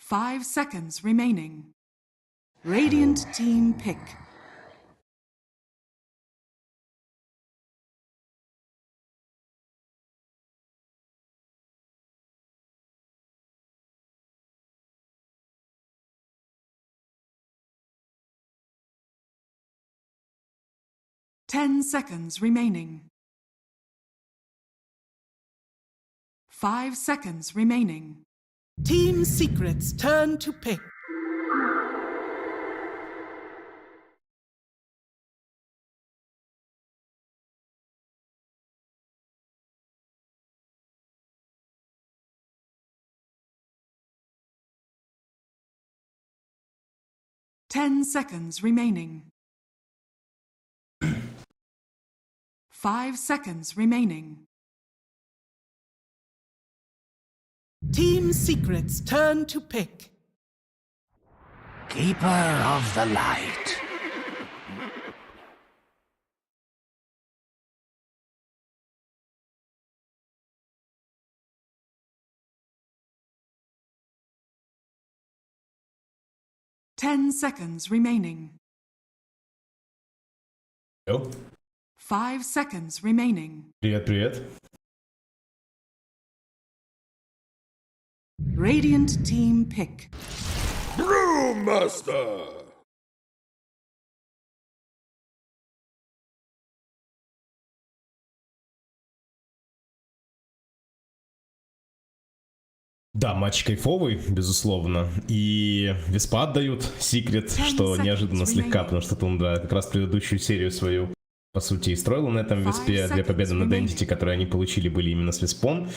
5 seconds remaining. Radiant team pick. Ten seconds remaining. 5 seconds remaining. Team Secret's turn to pick. Ten seconds remaining. 5 seconds remaining. Team Secret's turn to pick. Keeper of the light. Ten seconds remaining. Йоу. 5 seconds remaining. Привет, привет. Radiant team pick. Brewmaster! Да, матч кайфовый, безусловно. И виспа отдают секрет, что неожиданно слегка, потому что Тундра как раз предыдущую серию свою, по сути, и строила на этом виспе. 2 победы над Entity, которые они получили, были именно с виспом.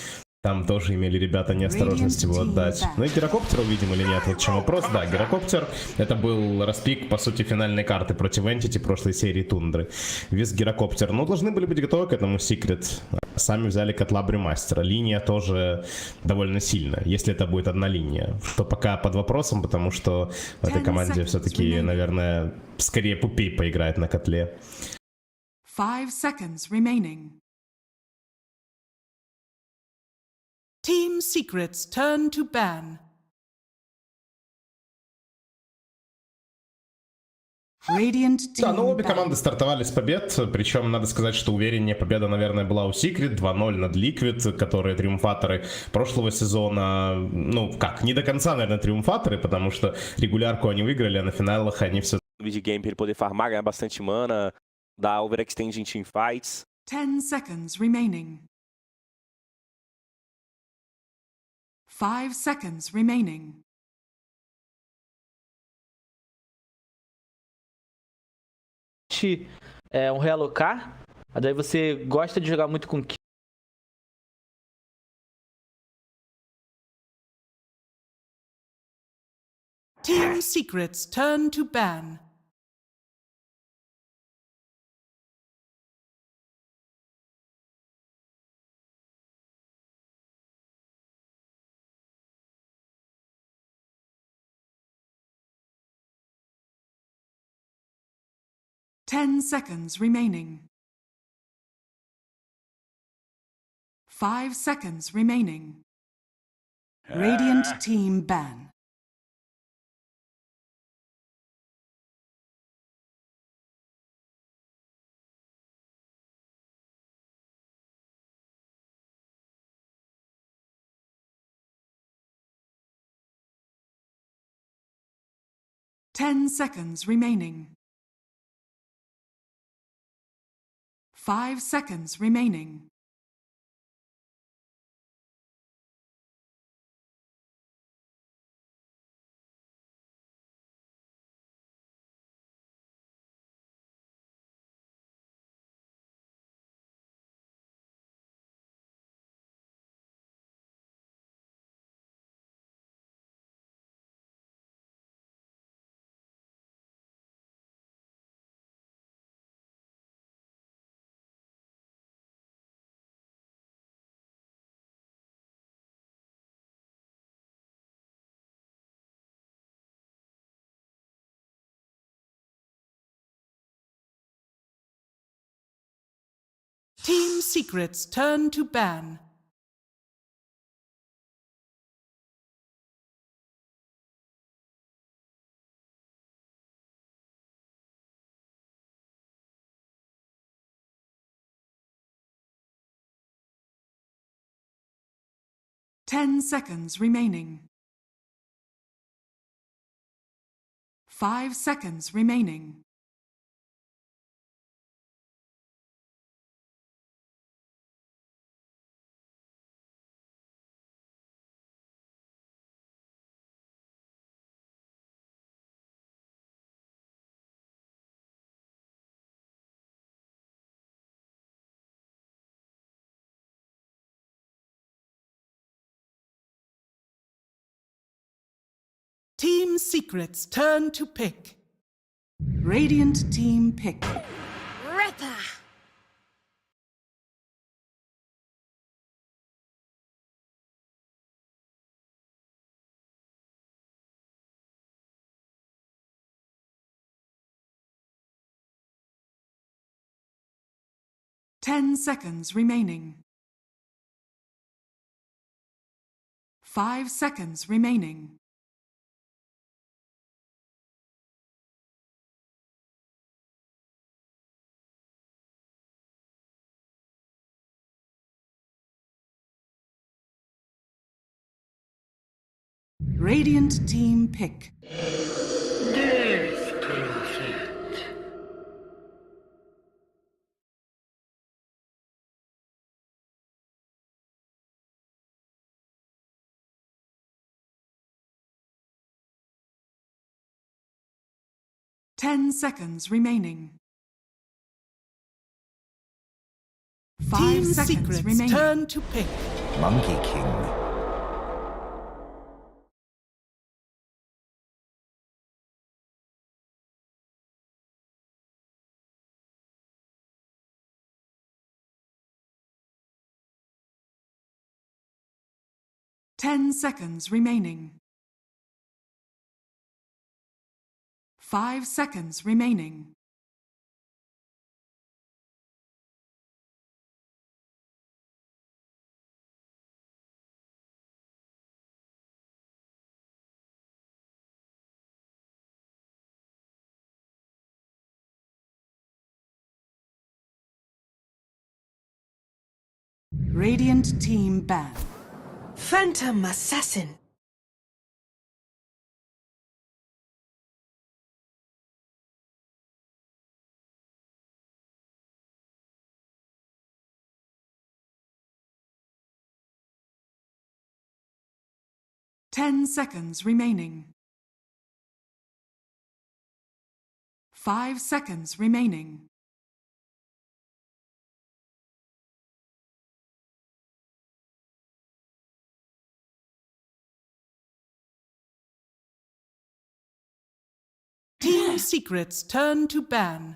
Там тоже имели ребята неосторожность его отдать. Ну и гирокоптер увидим или нет, вот в чем вопрос. Да, гирокоптер, это был распик, по сути, финальной карты против Entity прошлой серии Тундры. Вис гирокоптер. Ну, должны были быть готовы к этому секрет. Сами взяли котла Брюмастера. Линия тоже довольно сильная. Если это будет одна линия, то пока под вопросом, потому что в этой команде все-таки, наверное, скорее Пупей поиграет на котле. 5 seconds remaining. Team Secret's turn to ban. Radiant team Да, ну обе ban. команды стартовали с побед, причем надо сказать, что увереннее победа, наверное, была у Secret 2-0 над Liquid, которые триумфаторы прошлого сезона, ну как, не до конца, наверное, триумфаторы, потому что регулярку они выиграли, а на финалах они все... De game pra ele poder farmar, ganhar bastante mana, dar overextend em teamfights. 10 seconds remaining. 5 seconds remaining. Realocar, daí você gosta de jogar muito com Team Secret's turn to ban. Ten seconds remaining. 5 seconds remaining. Radiant team ban. Ten seconds remaining. 5 seconds remaining. Team Secret's turn to ban. 10 seconds remaining. 5 seconds remaining. Team Secret's turn to pick. Radiant team pick. Ripper! Ten seconds remaining. 5 seconds remaining. Radiant team pick. Death Prophet. Ten seconds remaining. 5 Team seconds Secret's remaining. turn to pick. Monkey King. 10 seconds remaining. 5 seconds remaining. Radiant team ban. Phantom Assassin. Ten seconds remaining. 5 seconds remaining. Team Secret's turn to ban.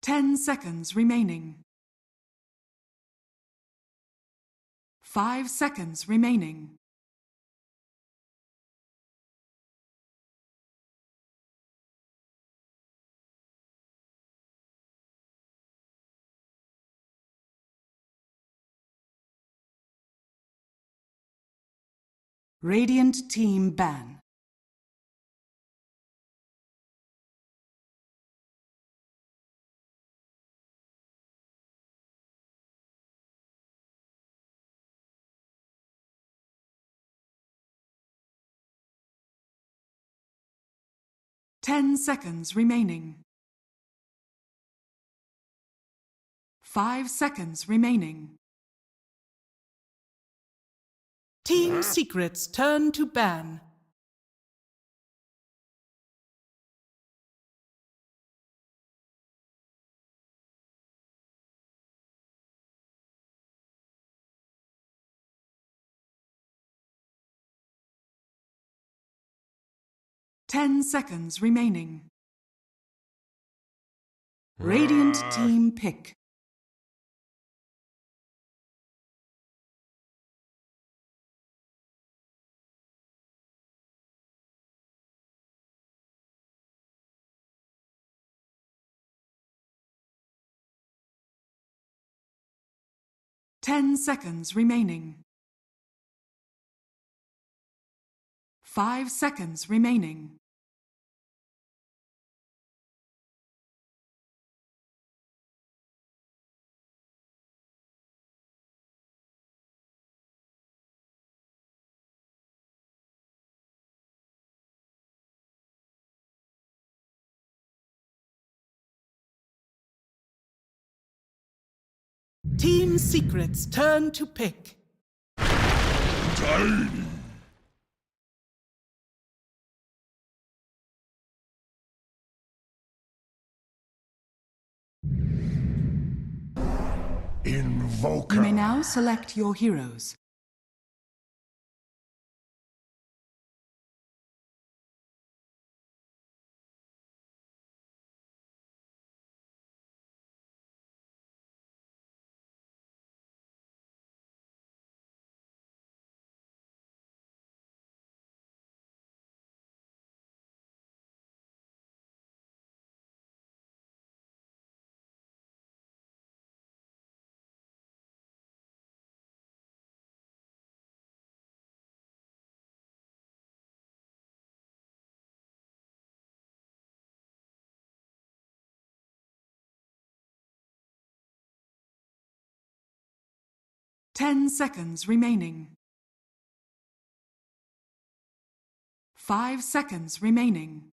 Ten seconds remaining. 5 seconds remaining. Radiant team ban. Ten seconds remaining. 5 seconds remaining. Team Secret's turn to ban. Ten seconds remaining. Radiant team pick. Ten seconds remaining. 5 seconds remaining. Team Secret's turn to pick. Invoker. You may now select your heroes. Ten seconds remaining. 5 seconds remaining.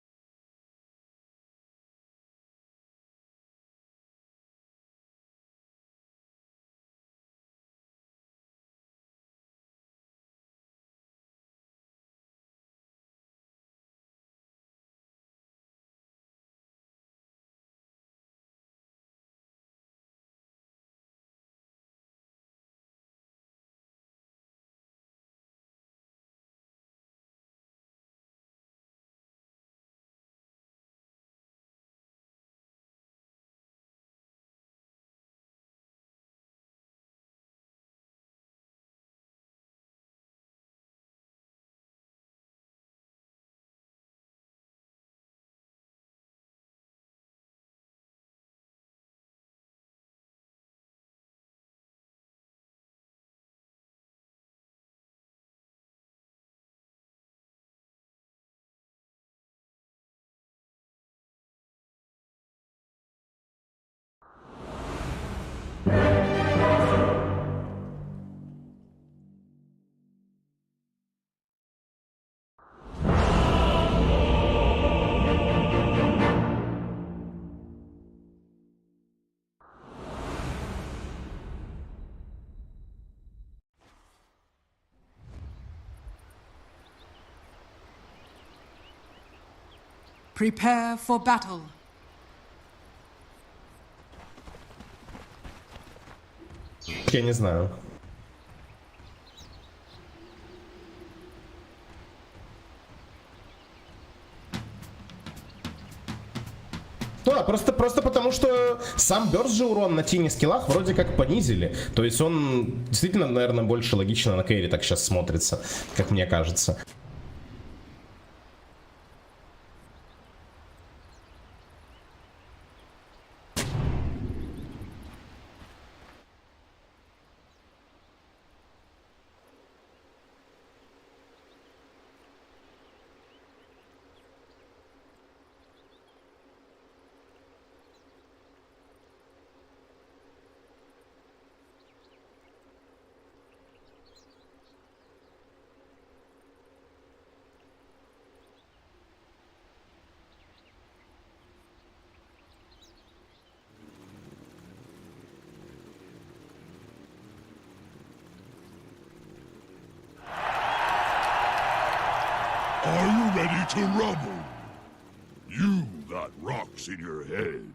Prepare for battle. Я не знаю. Ну да, просто потому, что сам бёрст же урон на тени скиллах вроде как понизили. То есть он действительно, наверное, больше логично на кэри так сейчас смотрится, как мне кажется. Are you ready to rumble? You got rocks in your head.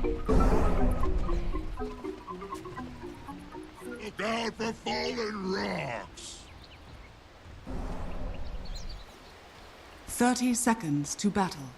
Look out for fallen rocks! 30 seconds to battle.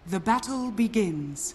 The battle begins.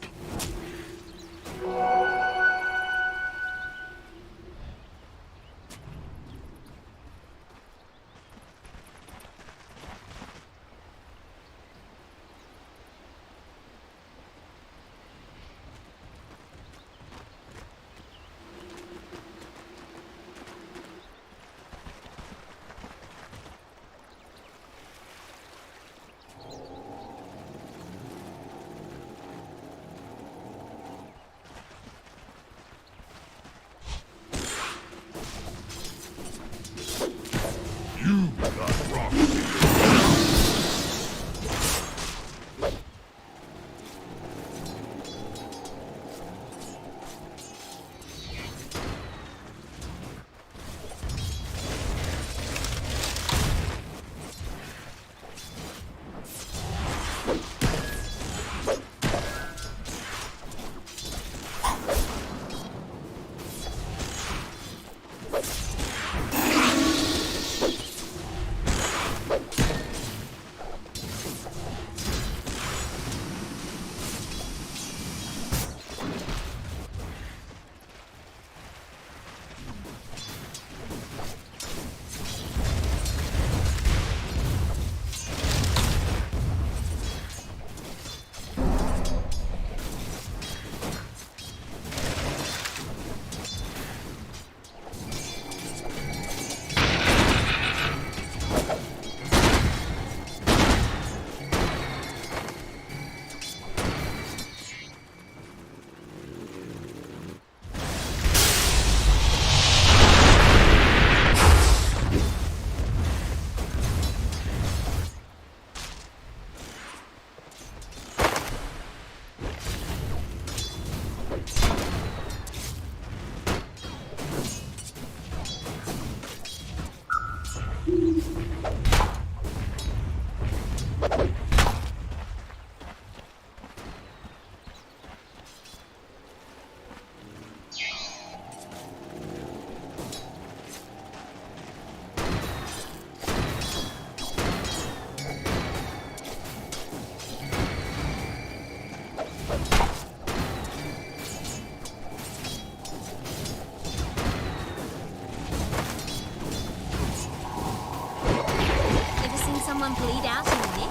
Someone bleed out in the net?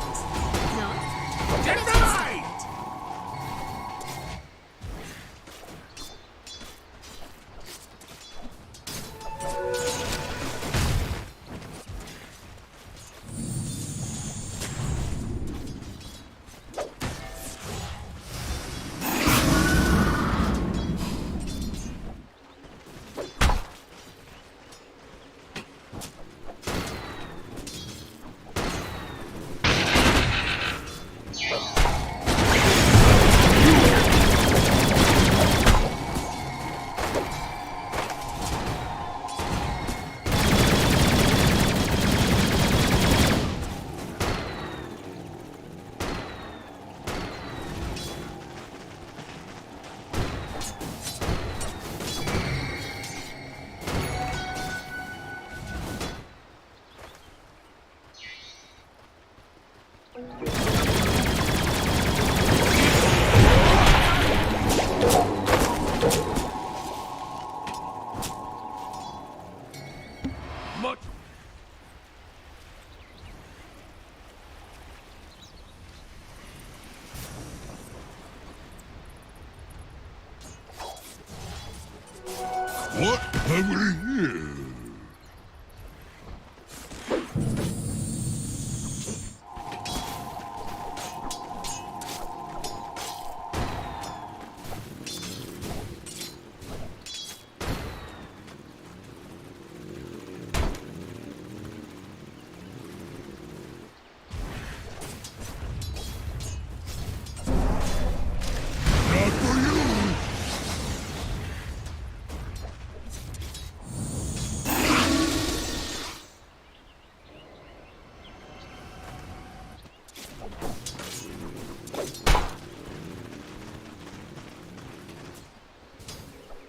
No? Denied! What have we here?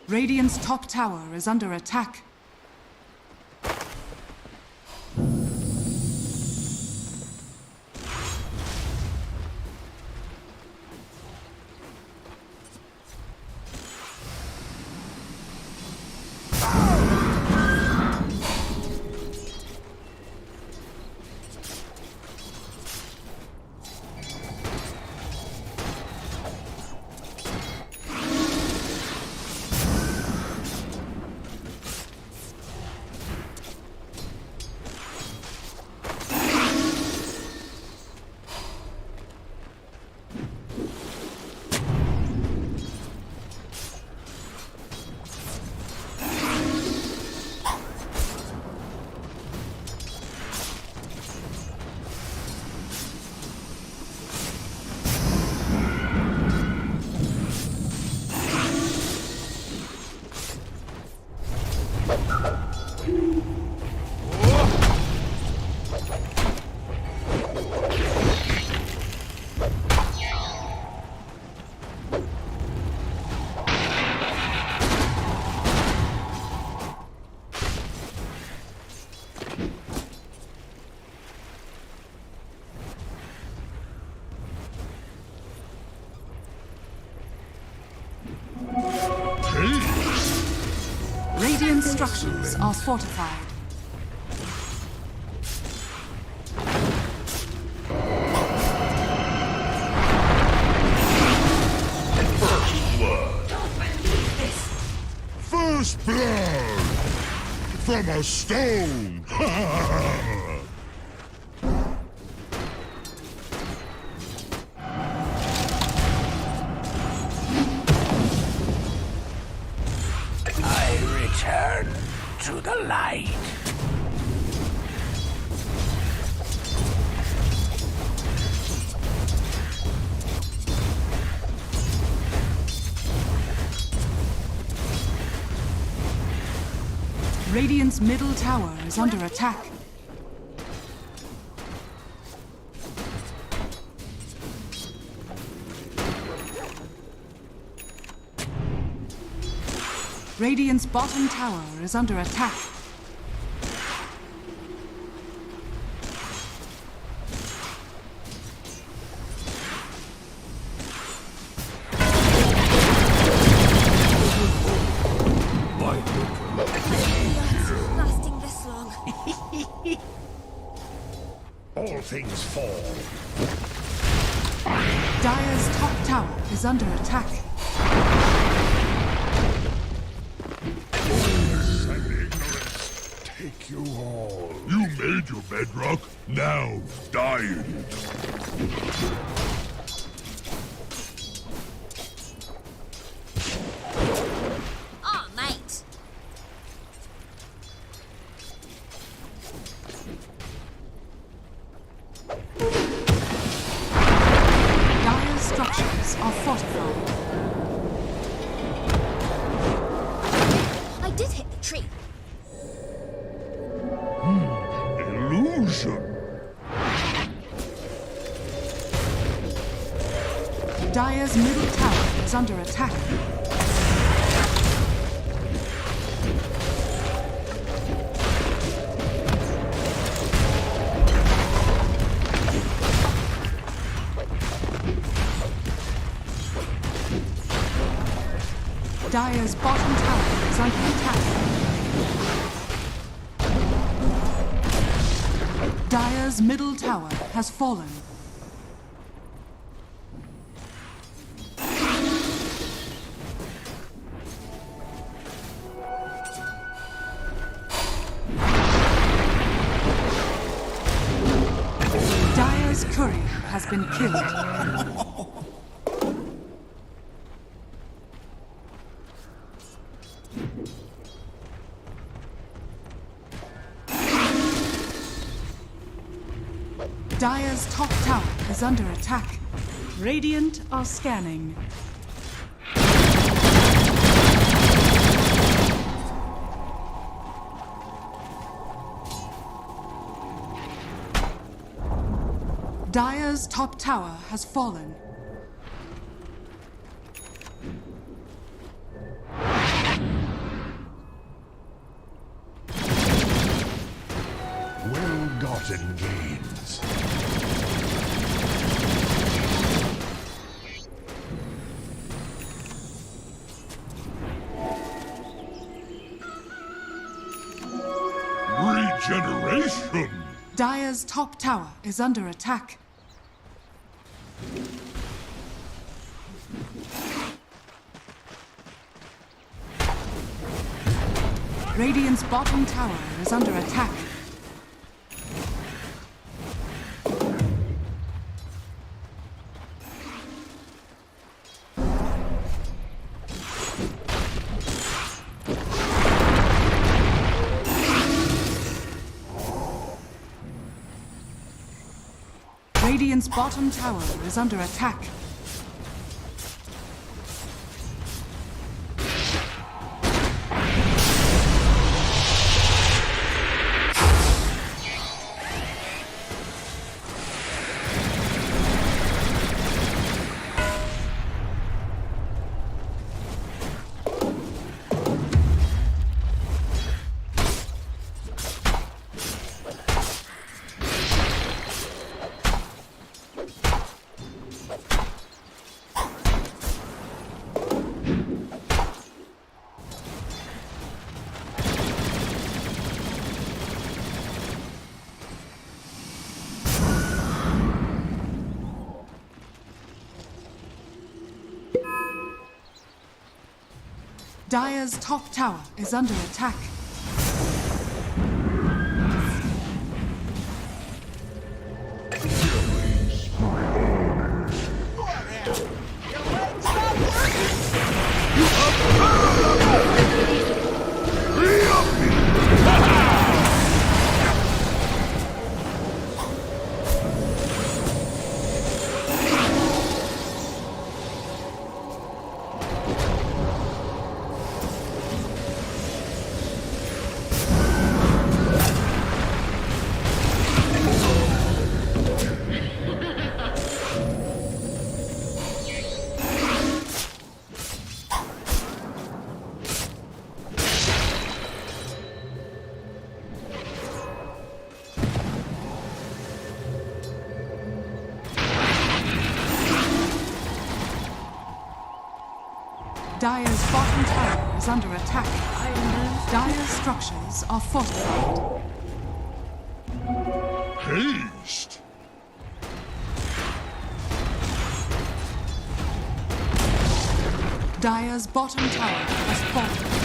Radiant's top tower is under attack. Radiant structures are fortified. First blood from a stone. Return to the light. Radiant's middle tower is under attack. Radiant's bottom tower is under attack. Lasting this long. All things fall. Dire's top tower is under attack. Take you all. You made your bedrock. Now die in it. Oh, mate. Dire's structures are fortified. I did hit the tree. Illusion. Dire's middle tower is under attack. Dire's bottom tower is under attack. Dire's middle tower has fallen. Dire's courier has been killed. Dire's top tower is under attack. Radiant are scanning. Dire's top tower has fallen. Well-gotten gains. Regeneration! Dire's top tower is under attack. Radiant's bottom tower is under attack. Radiant's bottom tower is under attack. Dire's top tower is under attack. Dire's bottom tower is under attack. Dire's structures are fortified. Haste! Dire's bottom tower has fallen.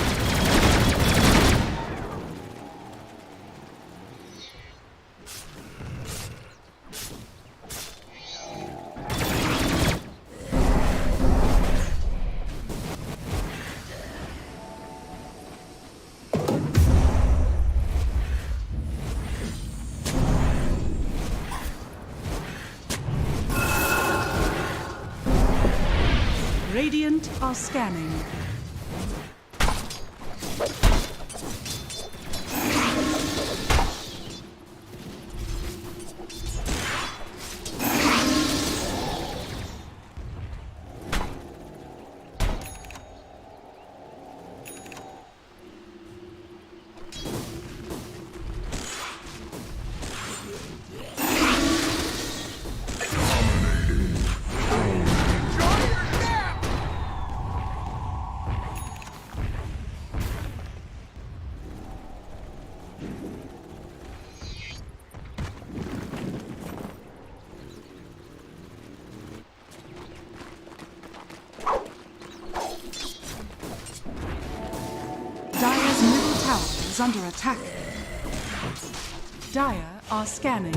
Radiant are scanning. Dire's middle tower is under attack. Dire are scanning.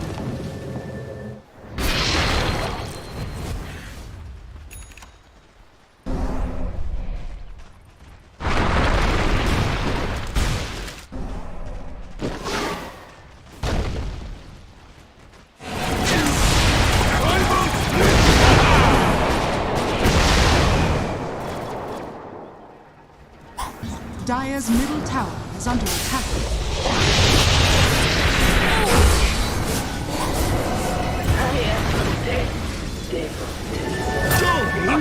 Dire's middle tower is under attack. Dire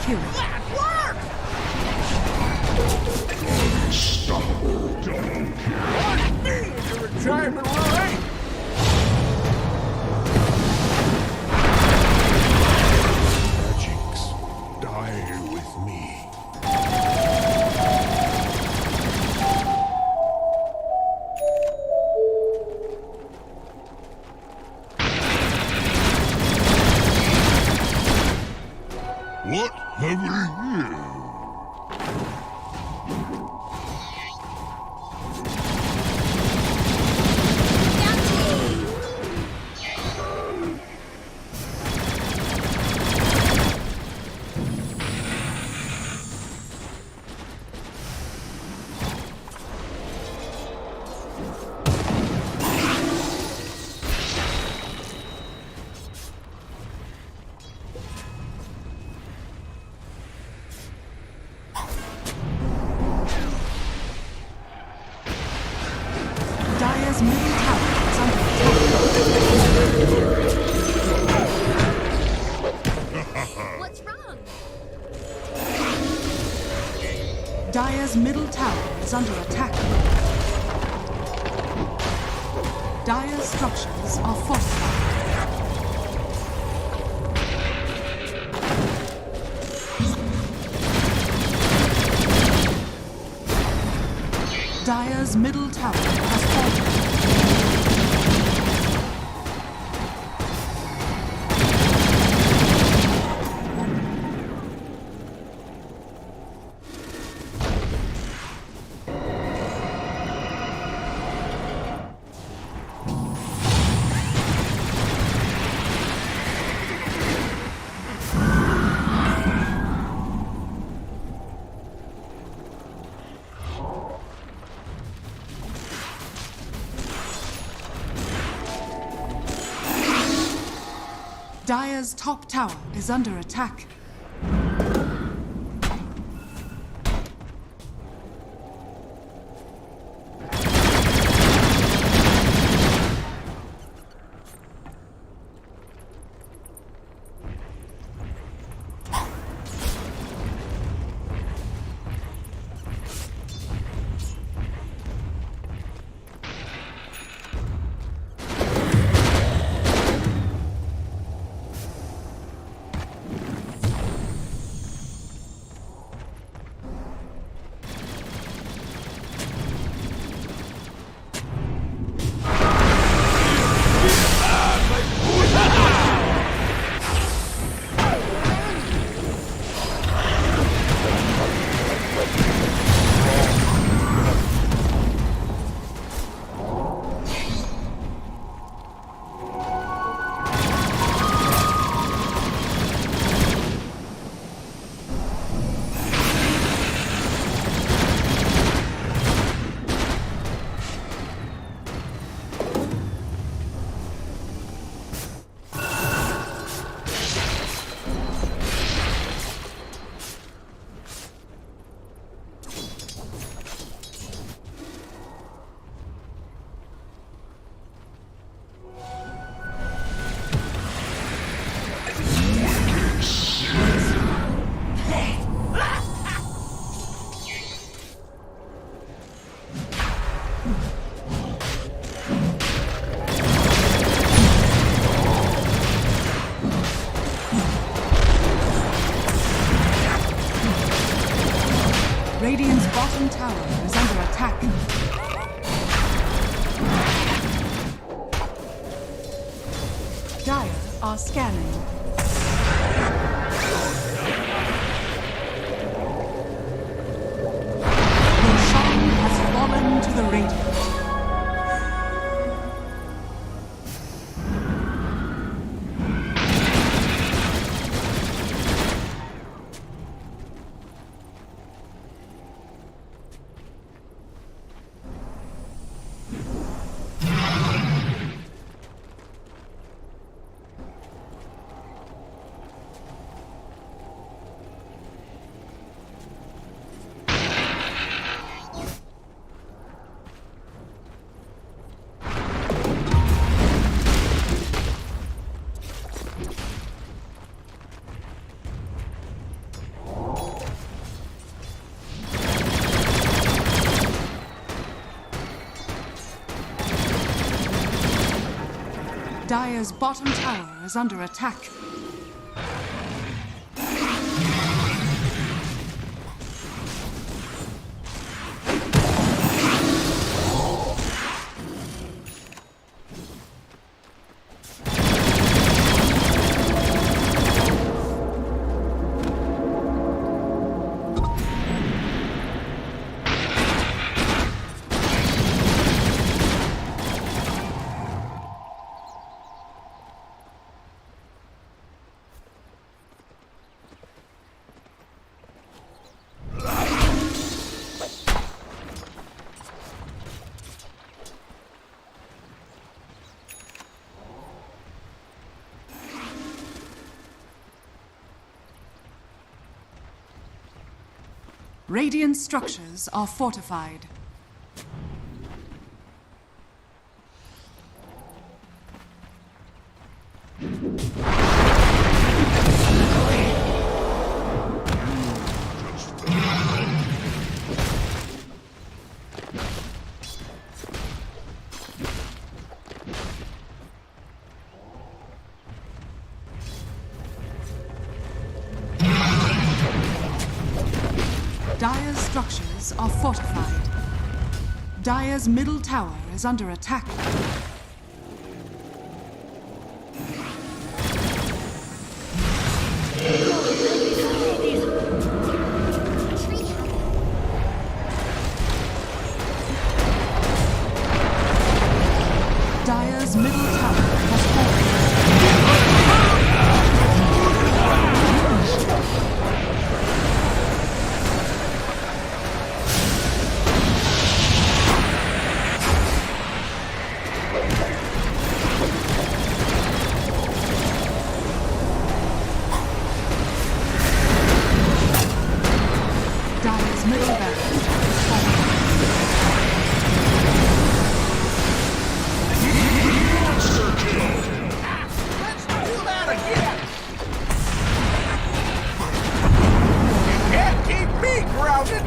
kill. Retirement line! Magics, die with me. What have we here? Dire's middle tower is under attack. What's wrong? Dire's middle tower is under attack. Dire's structures are fortified. Dire's middle tower has fallen. Dire's top tower is under attack. Radiant's bottom tower is under attack. Dire are scanning. Mohon has fallen to the Radiant. Dire's bottom tower is under attack. Radiant structures are fortified. Dire's structures are fortified. Dire's middle tower is under attack. Dire's middle tower has fallen. Dire's middle barracks has fallen. Let's do that again! Can't keep me grounded!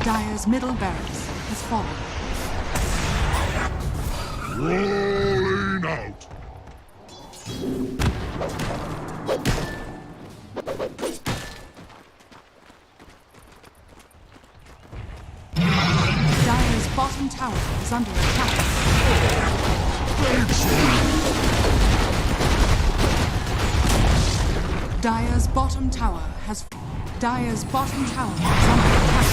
Dire's middle barracks has fallen. Rolling out. Dire's bottom tower is under attack. Dire's bottom tower has... Dire's bottom tower is under attack.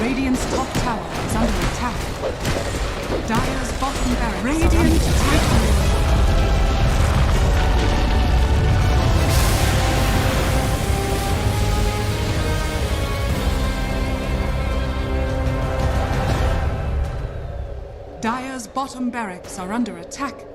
Radiant's top tower is under attack. Dire's bottom barracks Radiant Titan. Dire's bottom barracks are under attack.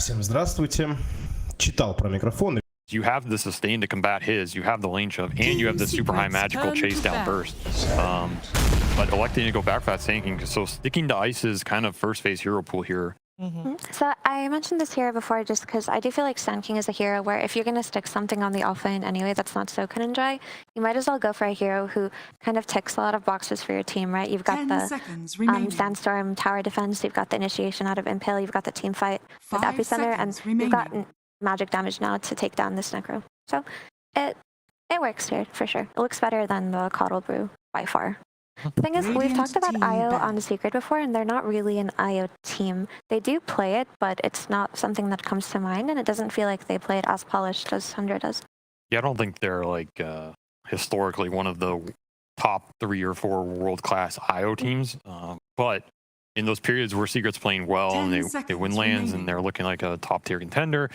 Всем здравствуйте. Читал про микрофон. You have the sustain to combat his, you have the lane shove, and you have the super high magical chase down burst. But electing to go back for that sinking, so sticking to ice is kind of first phase hero pool here. So I mentioned this hero before just because I do feel like Sand King is a hero where if you're going to stick something on the off lane anyway that's not so cut and dry, you might as well go for a hero who kind of ticks a lot of boxes for your team, right? You've got the Sandstorm tower defense, you've got the initiation out of Impale, you've got the team fight with Epicenter, and you've got magic damage now to take down this Necro. So it works here for sure. It looks better than the Coddle Brew by far. The thing is, we've talked about IO on Secret before, and they're not really an IO team. They do play it, but it's not something that comes to mind, and it doesn't feel like they play it as polished as TUNDRA does. Yeah, I don't think they're like historically one of the top 3 or 4 world-class IO teams, but in those periods where Secret's playing well and they win lands and they're looking like a top-tier contender,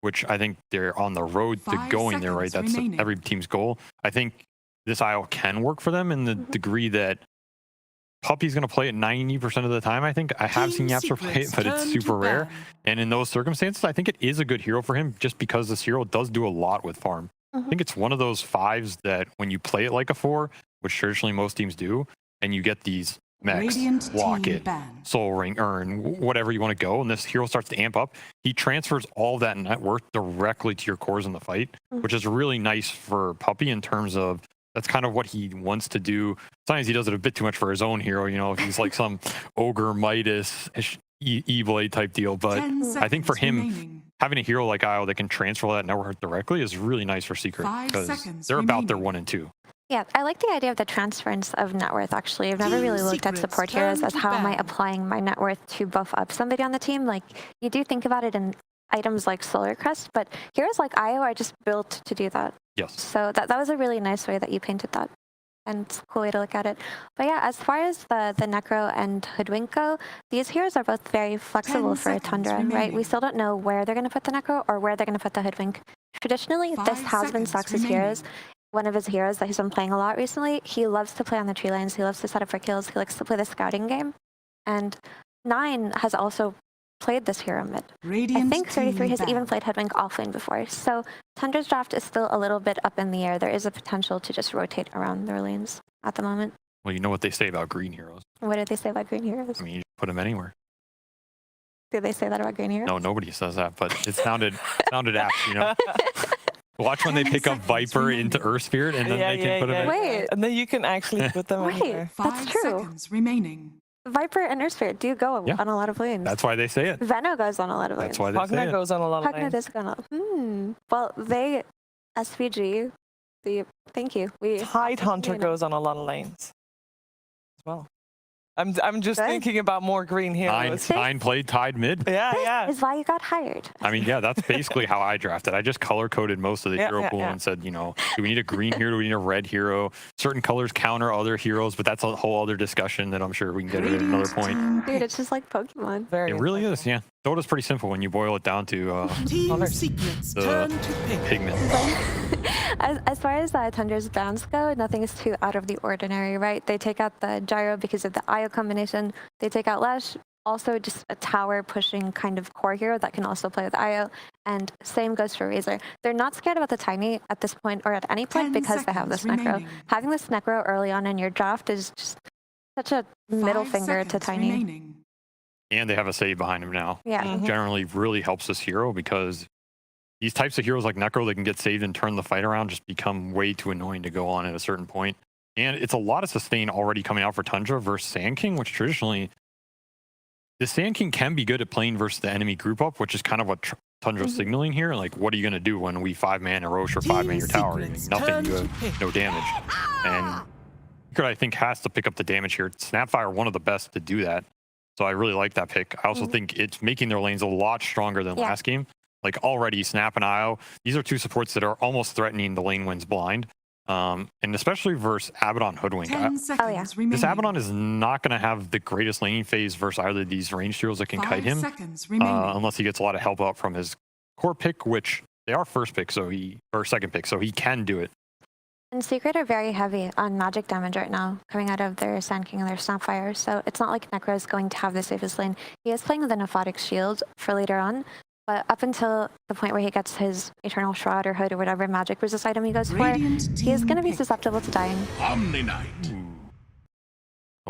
which I think they're on the road to going there, right? That's every team's goal. I think this IO can work for them in the degree that Puppy's going to play it 90% of the time, I think. I have seen Yapster play it, but it's super rare. And in those circumstances, I think it is a good hero for him just because this hero does do a lot with farm. I think it's one of those 5s that when you play it like a 4, which traditionally most teams do, and you get these mechs, lock it, soul ring, earn, whatever you want to go, and this hero starts to amp up, he transfers all that net worth directly to your cores in the fight, which is really nice for Puppy in terms of that's kind of what he wants to do. Sometimes he does it a bit too much for his own hero, you know, he's like some ogre Midas E-Blade type deal, but I think for him, having a hero like IO that can transfer that network directly is really nice for Secret because they're about their 1 and 2. Yeah, I like the idea of the transference of net worth, actually. I've never really looked at support heroes as how am I applying my net worth to buff up somebody on the team. Like, you do think about it in items like Solar Crest, but heroes like IO are just built to do that. Yes. So that was a really nice way that you painted that. And it's a cool way to look at it. But yeah, as far as the Necro and Hoodwink go, these heroes are both very flexible for TUNDRA, right? We still don't know where they're going to put the Necro or where they're going to put the Hoodwink. Traditionally, this has been Sox's heroes. One of his heroes that he's been playing a lot recently, he loves to play on the tree lines. He loves to set up for kills. He likes to play the scouting game. And 9 has also played this hero mid. I think 33 has even played Hoodwink offlane before. So TUNDRA's draft is still a little bit up in the air. There is a potential to just rotate around their lanes at the moment. Well, you know what they say about green heroes. What did they say about green heroes? I mean, you put them anywhere. Did they say that about green heroes? No, nobody says that, but it sounded apt, you know. Watch when they pick up Viper into Earth Spirit and then they can put them in. Wait. And then you can actually put them anywhere. That's true. Viper and Earth Spirit do go on a lot of lanes. That's why they say it. Veno goes on a lot of lanes. That's why they say it. goes on a lot of lanes. does go on. Well, they, SVG, thank you. Tide Hunter goes on a lot of lanes as well. I'm just thinking about more green heroes. 9 played Tide mid. Yeah. Is why you got hired. I mean, yeah, that's basically how I drafted. I just color coded most of the hero pool and said, you know, do we need a green hero? Do we need a red hero? Certain colors counter other heroes, but that's a whole other discussion that I'm sure we can get at another point. Dude, it's just like Pokemon. It really is, yeah. Dota's pretty simple when you boil it down to the pigment. As far as TUNDRA's bounds go, nothing is too out of the ordinary, right? They take out the Gyro because of the IO combination. They take out Lash, also just a tower pushing kind of core hero that can also play with IO. And same goes for Razor. They're not scared about the Tiny at this point or at any point because they have this Necro. Having this Necro early on in your draft is just such a middle finger to Tiny. And they have a save behind him now. Yeah. Generally really helps this hero because these types of heroes like Necro that can get saved and turn the fight around just become way too annoying to go on at a certain point. And it's a lot of sustain already coming out for TUNDRA versus Sand King, which traditionally, the Sand King can be good at playing versus the enemy group up, which is kind of what TUNDRA's signaling here. Like, what are you going to do when we 5-man a Roche or 5-man your tower? You mean, nothing, you have no damage. And Secret, I think, has to pick up the damage here. Snapfire, one of the best to do that. So I really like that pick. I also think it's making their lanes a lot stronger than last game. Like already Snap and IO, these are 2 supports that are almost threatening the lane wins blind. And especially versus Abaddon Hoodwink. This Abaddon is not going to have the greatest laning phase versus either of these range heroes that can kite him. Unless he gets a lot of help out from his core pick, which they are first pick, or second pick, so he can do it. And Secret are very heavy on magic damage right now, coming out of their Sand King and their Snapfire, so it's not like Necro is going to have the safest lane. He is playing with a Nephotic Shield for later on, But up until the point where he gets his Eternal Shroud or Hood or whatever magic resist item he goes for, he is going to be susceptible to dying. Omni Knight.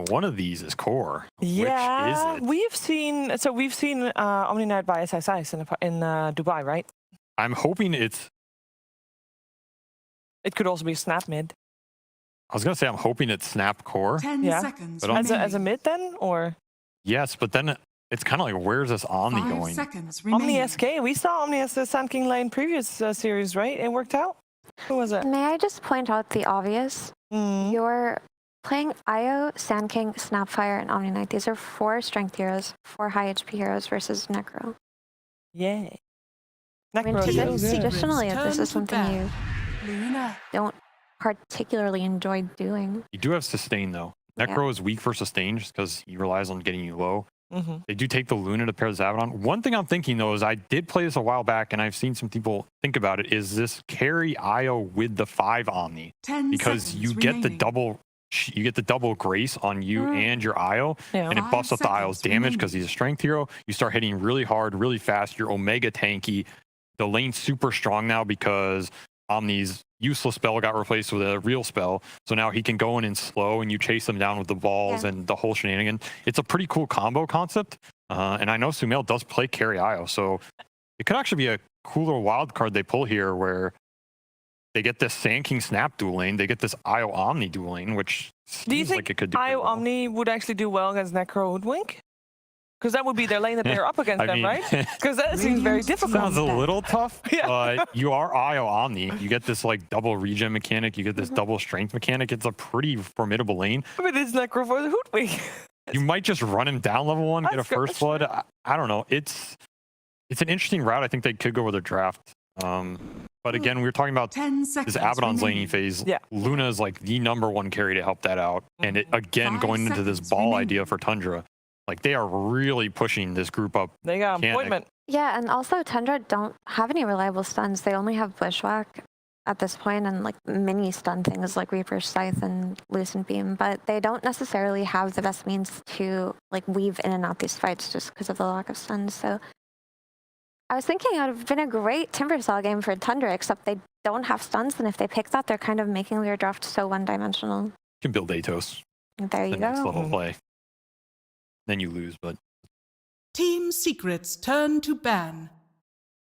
One of these is core. Yeah, Which is it? we've seen Omni Knight by SSIs in Dubai, right? I'm hoping it's. It could also be Snap mid. I was gonna say I'm hoping it's Snap core. 10 Yeah. seconds But As remaining. a mid then, or Yes, but then it's kind of like where's this Omni 5 going? seconds Omni remaining. SK? We saw Omni as the Sand King lane previous series, right? It worked out. Who was it? May I just point out the obvious? You're playing Io, Sand King, Snapfire, and Omni Knight. These are 4 strength heroes, 4 high HP heroes versus Necro. Yeah. I mean, Necro is so good. traditionally, if this Turn is to something you Luna. don't particularly enjoy doing. You do have sustain though. Necro is weak for sustain just because he relies on getting you low. They do take the Luna to pair the Abaddon. One thing I'm thinking though is I did play this a while back and I've seen some people think about it. Is this carry Io with the 5 Omni? 10 Because seconds you get the remaining. double grace on you and your Io, Yeah. and it buffs up the 5 Io's seconds damage because remaining. he's a strength hero. You start hitting really hard, really fast. You're Omega tanky. The lane's super strong now because Omni's useless spell got replaced with a real spell. So now he can go in and slow, and you chase them down with the balls and the whole shenanigan. It's a pretty cool combo concept. And I know Sumail does play carry Io, so it could actually be a cool little wild card they pull here where they get this Sand King Snap dual lane, they get this Io Omni dual lane, which Do you seems think like it could do pretty Io well. Omni would actually do well against Necro Hoodwink? Because that would be their lane that they're up against I them, mean, right? Because that seems very difficult. Sounds a little tough, Yeah. but you are Io Omni. You get this like double regen mechanic. You get this double strength mechanic. It's a pretty formidable lane. But it's Necro for the Hoodwink. You might just run him down level 1, get a That's good, first that's blood. I don't know. It's an interesting route. I think they could go with a draft. But again, we were talking about 10 seconds this Abaddon's remaining. laning phase. Yeah. Luna is like the #1 carry to help that out. And it again 5 going into this seconds ball remaining. idea for Tundra. Like they are really pushing this group up. They got Mechanic. appointment. Yeah, and also Tundra don't have any reliable stuns. They only have Bushwhack at this point and like mini stun things like Reaper's Scythe and Lucent Beam, but they don't necessarily have the best means to like weave in and out these fights just because of the lack of stuns. So I was thinking it would have been a great Timbersaw game for Tundra, except they don't have stuns, and if they pick that, they're kind of making their draft so one-dimensional. You can build Atos. There you The next go. level play. Then you lose, but Team Secret's turn to ban.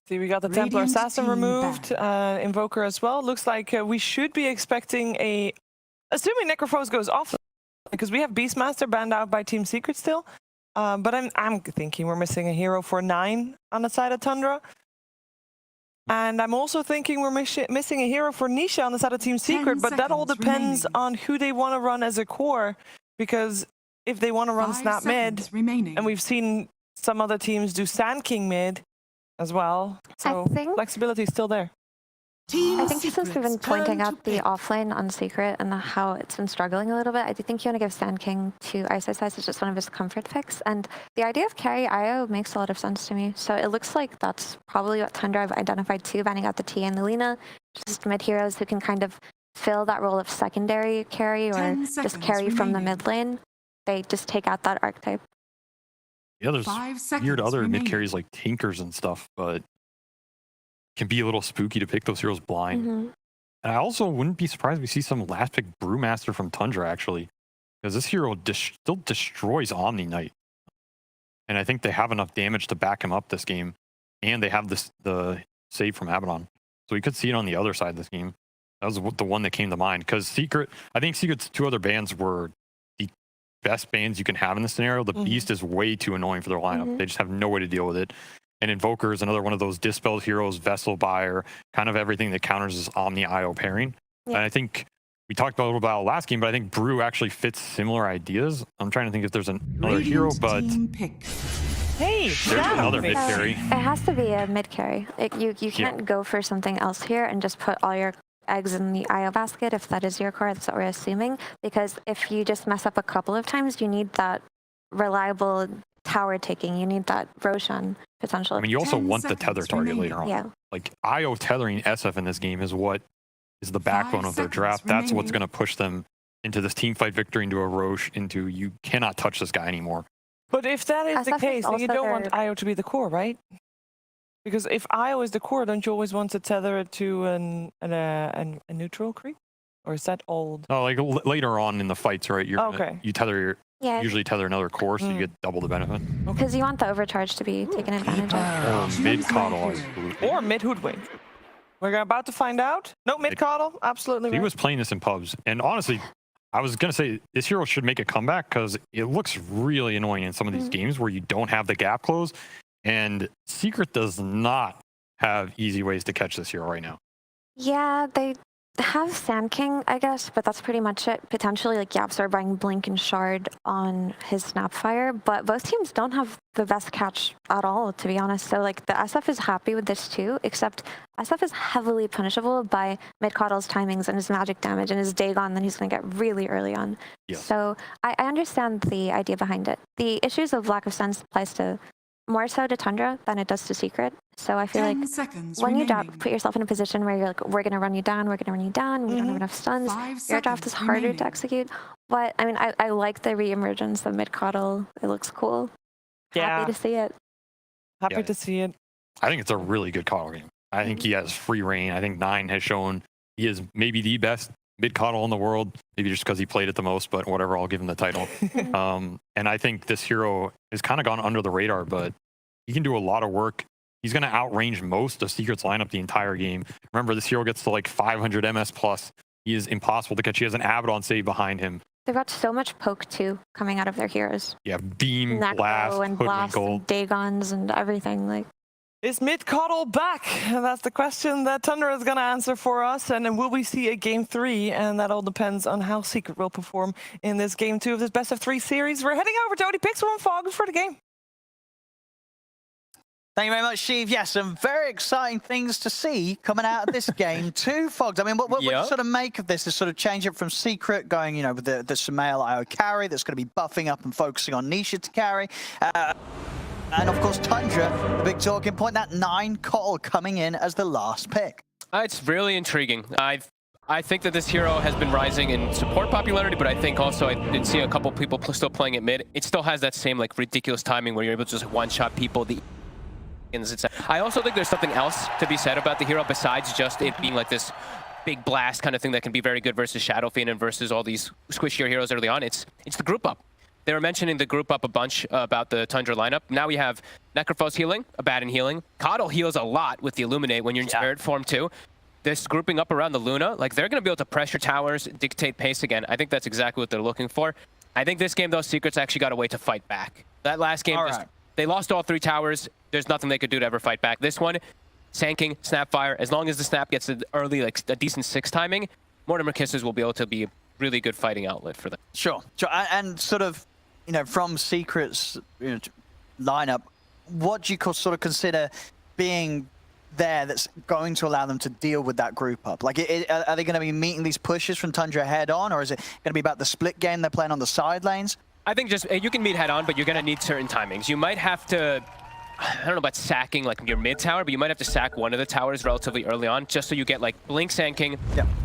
See, we got the Templar Radiant Assassin team removed, Invoker as well. Looks like we should be expecting assuming Necrophos goes off, because we have Beastmaster banned out by Team Secret still. But I'm thinking we're missing a hero for 9 on the side of Tundra. And I'm also thinking we're missing a hero for Nisha on the side of Team Secret, but that all seconds depends remaining. on who they want to run as a core, because if they want to run 5 Snap mid, seconds remaining. and we've seen some other teams do Sand King mid as well, so think- flexibility is still there. Team I think since we've been Secret's pointing turn out to the pick. offlane on Secret and how it's been struggling a little bit, I do think you want to give Sand King to Ice Ice Ice as just one of his comfort picks. And the idea of carry IO makes a lot of sense to me. So it looks like that's probably what Tundra have identified too, banning out the T and the Lina, just mid heroes who can kind of fill that role of secondary carry or 10 just seconds carry from the remaining. mid lane. They just take out that archetype. yeah, there's 5 weird seconds other mid remaining. carries like Tinkers and stuff, but can be a little spooky to pick those heroes blind. Mhm. And I also wouldn't be surprised if we see some last pick Brewmaster from Tundra actually, because this hero still destroys Omni Knight. And I think they have enough damage to back him up this game, and they have the save from Abaddon. So we could see it on the other side of this game. That was the one that came to mind, because I think Secret's 2 other bans were the best bans you can have in this scenario. The Beast is way too annoying for their lineup. They just have no way to deal with it. And Invoker is another one of those dispelled heroes, Vessel Buyer, kind of everything that counters this Omni IO pairing. Yeah. And I think we talked about a little about last game, but I think Brew actually fits similar ideas. I'm trying to think if there's another hero, Radiant but team pick. Hey, there's Shadow another Mix. mid carry. It has to be a mid carry. You can't go for something else here and just put all your eggs in the IO basket if that is your core. That's what we're assuming. Because if you just mess up a couple of times, you need that reliable tower taking. You need that Roshan potential. I mean, you also 10 want the tether seconds target remaining. later on. Yeah. Like IO tethering SF in this game is what is the backbone of their seconds draft. That's what's remaining. going to push them into this team fight victory, into a Roche, into you cannot touch this guy anymore. But if that is the SF is case, then you also don't want their- IO to be the core, right? Because if IO is the core, don't you always want to tether it to a neutral creep? Or is that old? No, like later on in the fights, right? You're you tether usually tether another core, so you get double the benefit. Because you want the overcharge to be taken advantage of. Or mid coddle, or mid hoodwink. We're about to find out. No, mid coddle, absolutely. He was playing this in pubs, and honestly, I was gonna say this hero should make a comeback because it looks really annoying in some of these games where you don't have the gap close, and Secret does not have easy ways to catch this hero right now. Yeah, they have Sand King, I guess, but that's pretty much it. Potentially, like, Yapsar buying Blink and Shard on his Snapfire, but both teams don't have the best catch at all, to be honest. So, like, the SF is happy with this too, except SF is heavily punishable by mid-coddle's timings and his magic damage and his Dagon that he's going to get really early on. Yes. So, I understand the idea behind it. The issues of lack of sense applies to more so to Tundra than it does to Secret. So I feel like when you put yourself in a position where you're like, we're going to run you down, we don't have enough stuns, your draft is harder to execute. But I mean, I like the re-emergence of mid-coddle. It looks cool. Yeah. Happy to see it. Happy to see it. I think it's a really good coddle game. I think he has free reign. I think Nine has shown he is maybe the best mid-coddle in the world, maybe just because he played it the most, but whatever, I'll give him the title. And I think this hero has kind of gone under the radar, but he can do a lot of work. He's going to outrange most of Secret's lineup the entire game. Remember, this hero gets to like 500 MS plus. He is impossible to catch. He has an Abaddon save behind him. They've got so much poke, too, coming out of their heroes. Yeah, Beam, Necro Blast, and Blast and Dagons and everything. Like, is mid-coddle back? That's the question that Tundra is going to answer for us. And then will we see a game 3? And that all depends on how Secret will perform in this game 2 of this best of 3 series. We're heading over to Odie Pixel and Fogs for the game. Thank you very much, Steve. Yes, some very exciting things to see coming out of this game too, Fogs. I mean, what do you sort of make of this? This sort of change it from Secret, going, you know, with the Sumail IO carry that's going to be buffing up and focusing on Nisha to carry. And of course, Tundra, the big talking point, that 9 Cole coming in as the last pick. It's really intriguing. I think that this hero has been rising in support popularity, but I think also I did see a couple people still playing it mid. It still has that same like ridiculous timing where you're able to just one-shot people. I also think there's something else to be said about the hero besides just it being like this big blast kind of thing that can be very good versus Shadow Fiend and versus all these squishier heroes early on. It's the group up. They were mentioning the group up a bunch about the Tundra lineup. Now we have Necrophos healing, Abaddon healing. Coddle heals a lot with the Illuminate when you're in Spirit form too. This grouping up around the Luna, like they're going to be able to pressure towers, dictate pace again. I think that's exactly what they're looking for. I think this game, though, Secret's actually got a way to fight back. That last game, they lost all 3 towers. There's nothing they could do to ever fight back. This one, Sand King, Snapfire, as long as the Snap gets an early, like a decent 6 timing, Mortimer Kisses will be able to be a really good fighting outlet for them. Sure. And sort of, you know, from Secret's lineup, what do you sort of consider being there that's going to allow them to deal with that group up? Like, are they going to be meeting these pushes from Tundra head on, or is it going to be about the split game they're playing on the side lanes? I think just you can meet head on, but you're going to need certain timings. You might have to, I don't know about sacking like your mid tower, but you might have to sack one of the towers relatively early on just so you get like Blink Sand King,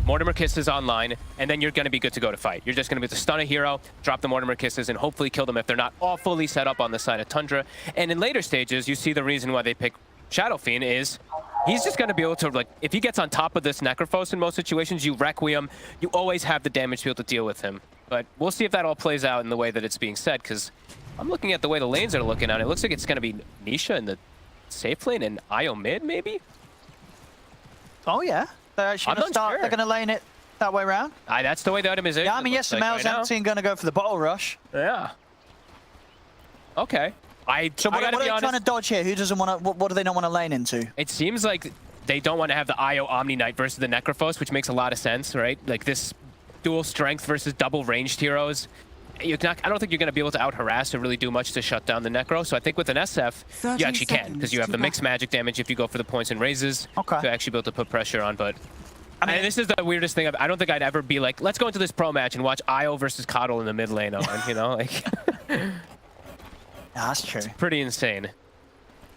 Mortimer Kisses online, and then you're going to be good to go to fight. You're just going to be able to stun a hero, drop the Mortimer Kisses, and hopefully kill them if they're not all fully set up on the side of Tundra. And in later stages, you see the reason why they pick Shadow Fiend is he's just going to be able to, like, if he gets on top of this Necrophos in most situations, you Requiem, you always have the damage to be able to deal with him. But we'll see if that all plays out in the way that it's being said, because I'm looking at the way the lanes are looking at it. It looks like it's going to be Nisha in the safe lane and IO mid, maybe? Oh, yeah. They're actually going to start, they're going to lane it that way around? That's the way the item is. Yeah, I mean, yes, Sumail's empty and going to go for the bottle rush. Yeah. Okay. So what are they trying to dodge here? Who doesn't want to, what do they not want to lane into? It seems like they don't want to have the IO Omni Knight versus the Necrophos, which makes a lot of sense, right? Like this dual strength versus double ranged heroes. I don't think you're going to be able to out-harass or really do much to shut down the Necro. So I think with an SF, you actually can, because you have the mixed magic damage if you go for the points and raises to actually be able to put pressure on. But I mean, this is the weirdest thing. I don't think I'd ever be like, let's go into this pro match and watch IO versus Coddle in the mid lane on, you know? Like, that's true. It's pretty insane.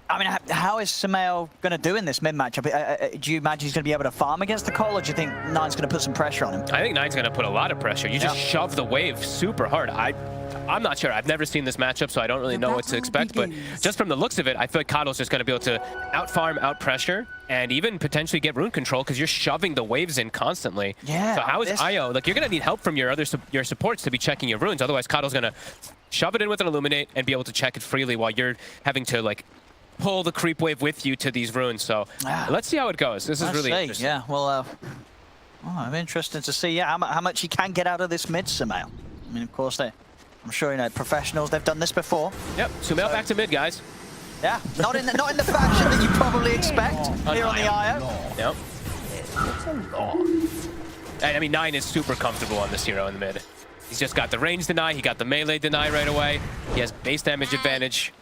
I mean, how is Sumail going to do in this mid-matchup? Do you imagine he's going to be able to farm against the Cole, or do you think Nine's going to put some pressure on him? I think Nine's going to put a lot of pressure. You just shove the wave super hard. I'm not sure. I've never seen this matchup, so I don't really know what to expect. But just from the looks of it, I feel like Kalo's just going to be able to out-farm, out-pressure, and even potentially get rune control because you're shoving the waves in constantly. Yeah. So how is IO? Like, you're going to need help from your your supports to be checking your runes. Otherwise, Kalo's going to shove it in with an Illuminate and be able to check it freely while you're having to, like, pull the creep wave with you to these runes. So let's see how it goes. This is really interesting. Yeah, well, I'm interested to see how much he can get out of this mid, Sumail. I mean, of course, I'm sure, you know, professionals, they've done this before. Yep, Sumail back to mid, guys. Yeah, not in the fashion that you probably expect here on the IO. Yep. And I mean, 9 is super comfortable on this hero in the mid. He's just got the range deny, he got the melee deny right away. He has base damage advantage.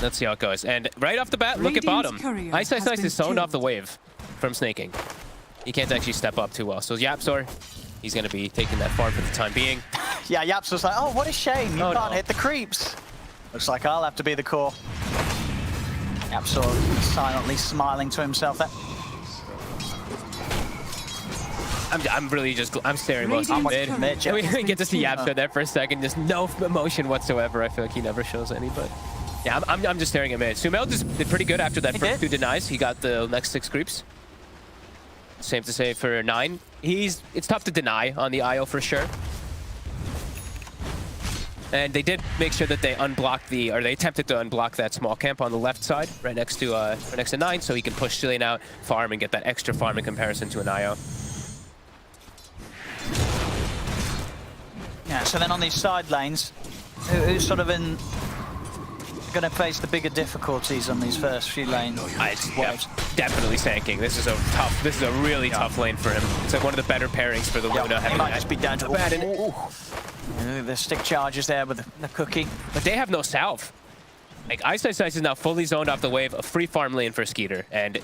Let's see how it goes. And right off the bat, look at bottom. Ice is zoned off the wave from snaking. He can't actually step up too well. So Yapsor, he's going to be taking that farm for the time being. Yeah, Yapsor's like, oh, what a shame. You can't hit the creeps. Looks like I'll have to be the core. Yapsor silently smiling to himself there. I'm really just, I'm staring most of mid. We get to see Yapsor there for a second. Just no emotion whatsoever. I feel like he never shows any, but yeah, I'm just staring at mid. Sumail just did pretty good after that first 2 denies. He got the next 6 creeps. Same to say for 9. It's tough to deny on the IO for sure. And they did make sure that they unblocked they attempted to unblock that small camp on the left side, right next to 9, so he can push lane out, farm, and get that extra farm in comparison to an IO. Yeah, so then on these side lanes, who's sort of going to face the bigger difficulties on these first few lanes? Definitely Sanking. This is a really tough lane for him. It's like one of the better pairings for the Luna. He might just be down to the stick charges there with the cookie. But they have no salve. Like, Ice is now fully zoned off the wave, a free farm lane for Skeeter, and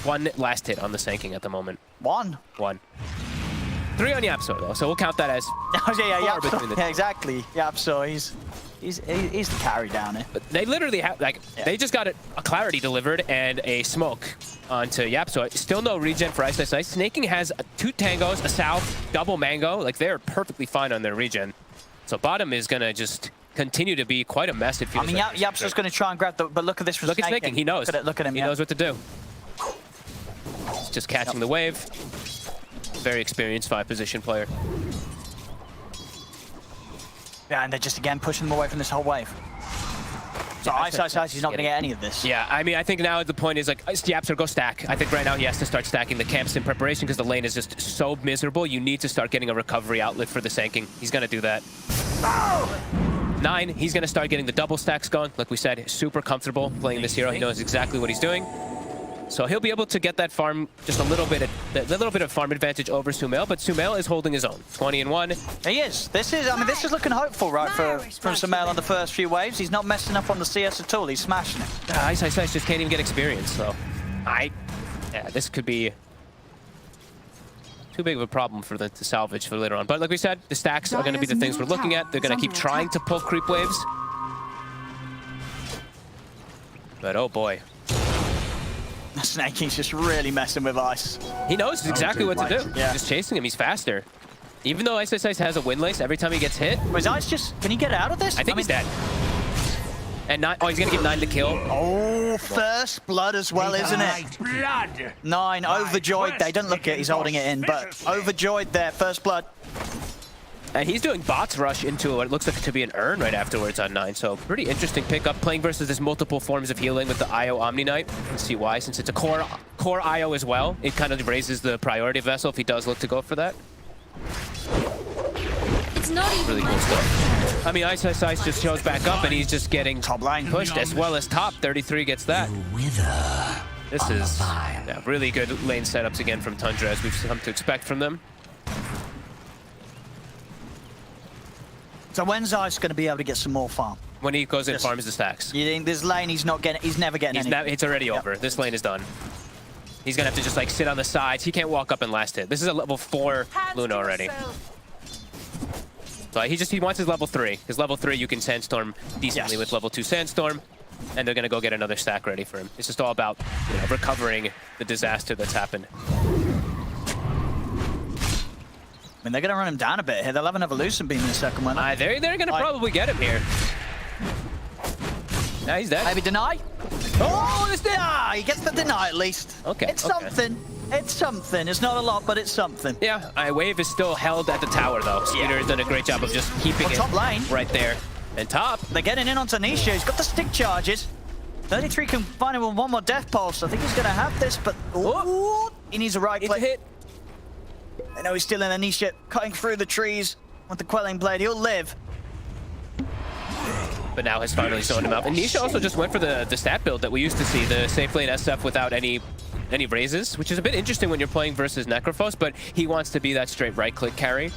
1 last hit on the Sanking at the moment. 1? 1. 3 on Yapsor though, so we'll count that as Yapsor. Yeah, exactly. Yapsor, he's the carry down here. But they literally have, like, they just got a clarity delivered and a smoke onto Yapsor. Still no regen for Ice. Snaking has 2 tangos, a salve, double mango. Like, they're perfectly fine on their regen. So bottom is gonna just continue to be quite a mess. It feels. I mean, Yapsor's gonna try and grab but look at this. Look at Snaking. He knows. Look at him. He knows what to do. He's just catching the wave. Very experienced 5-position player. Yeah, and they're just again pushing them away from this whole wave. So Ice, he's not going to get any of this. Yeah, I mean, I think now the point is, like, Yapsor, go stack. I think right now he has to start stacking the camps in preparation because the lane is just so miserable. You need to start getting a recovery outlet for the Sanking. He's going to do that. 9, he's going to start getting the double stacks going. Like we said, super comfortable playing this hero. He knows exactly what he's doing. So he'll be able to get that farm, just a little bit of farm advantage over Sumail, but Sumail is holding his own. 20-1. He is. This is looking hopeful, right, from Sumail on the first few waves. He's not messing up on the CS at all. He's smashing it. Ice just can't even get experience, so yeah, this could be too big of a problem for to salvage for later on. But like we said, the stacks are going to be the things we're looking at. They're going to keep trying to pull creep waves. But oh boy. Snakey's just really messing with Ice. He knows exactly what to do. Yeah. Just chasing him. He's faster. Even though Ice has a win lace, every time he gets hit. Was Ice just... Can he get out of this? I think he's dead. And 9... Oh, he's going to give 9 to kill. Oh, first blood as well, isn't it? Blood. 9, overjoyed. They don't look at it. He's holding it in, but overjoyed there. First blood. And he's doing bots rush into what looks like to be an urn right afterwards on 9. So pretty interesting pickup. Playing versus this multiple forms of healing with the IO Omni Knight. Let's see why. Since it's a core IO as well, it kind of raises the priority vessel if he does look to go for that. It's not even really cool stuff. I mean, Ice just shows back up and he's just getting top line pushed as well as top. 33 gets that. This is really good lane setups again from Tundra, as we've come to expect from them. So when's Ice going to be able to get some more farm? When he goes in and farms the stacks. You think this lane he's never getting any? It's already over. This lane is done. He's going to have to just like sit on the sides. He can't walk up and last hit. This is a level 4 Luna already. So he wants his level 3. Because level 3 you can Sandstorm decently with level 2 Sandstorm. And they're going to go get another stack ready for him. It's just all about recovering the disaster that's happened. I mean, they're going to run him down a bit here. They'll have another Lucent beam in a second one. They're going to probably get him here. Now he's dead. Maybe deny. Oh, he gets the deny at least. Okay. It's something. It's something. It's not a lot, but it's something. Yeah, Wave is still held at the tower, though. Skeeter has done a great job of just keeping it top lane. right there. And top. They're getting in on Tanisha. He's got the stick charges. 33 can find him with one more death pulse. I think he's going to have this, but ooh, he needs a right click. Hit. I know he's still in Anisha, cutting through the trees with the quelling blade. He'll live. But now has finally shown him up. And Nisha also just went for the stat build that we used to see, the safe lane SF without any raises, which is a bit interesting when you're playing versus Necrophos, but he wants to be that straight right-click carry.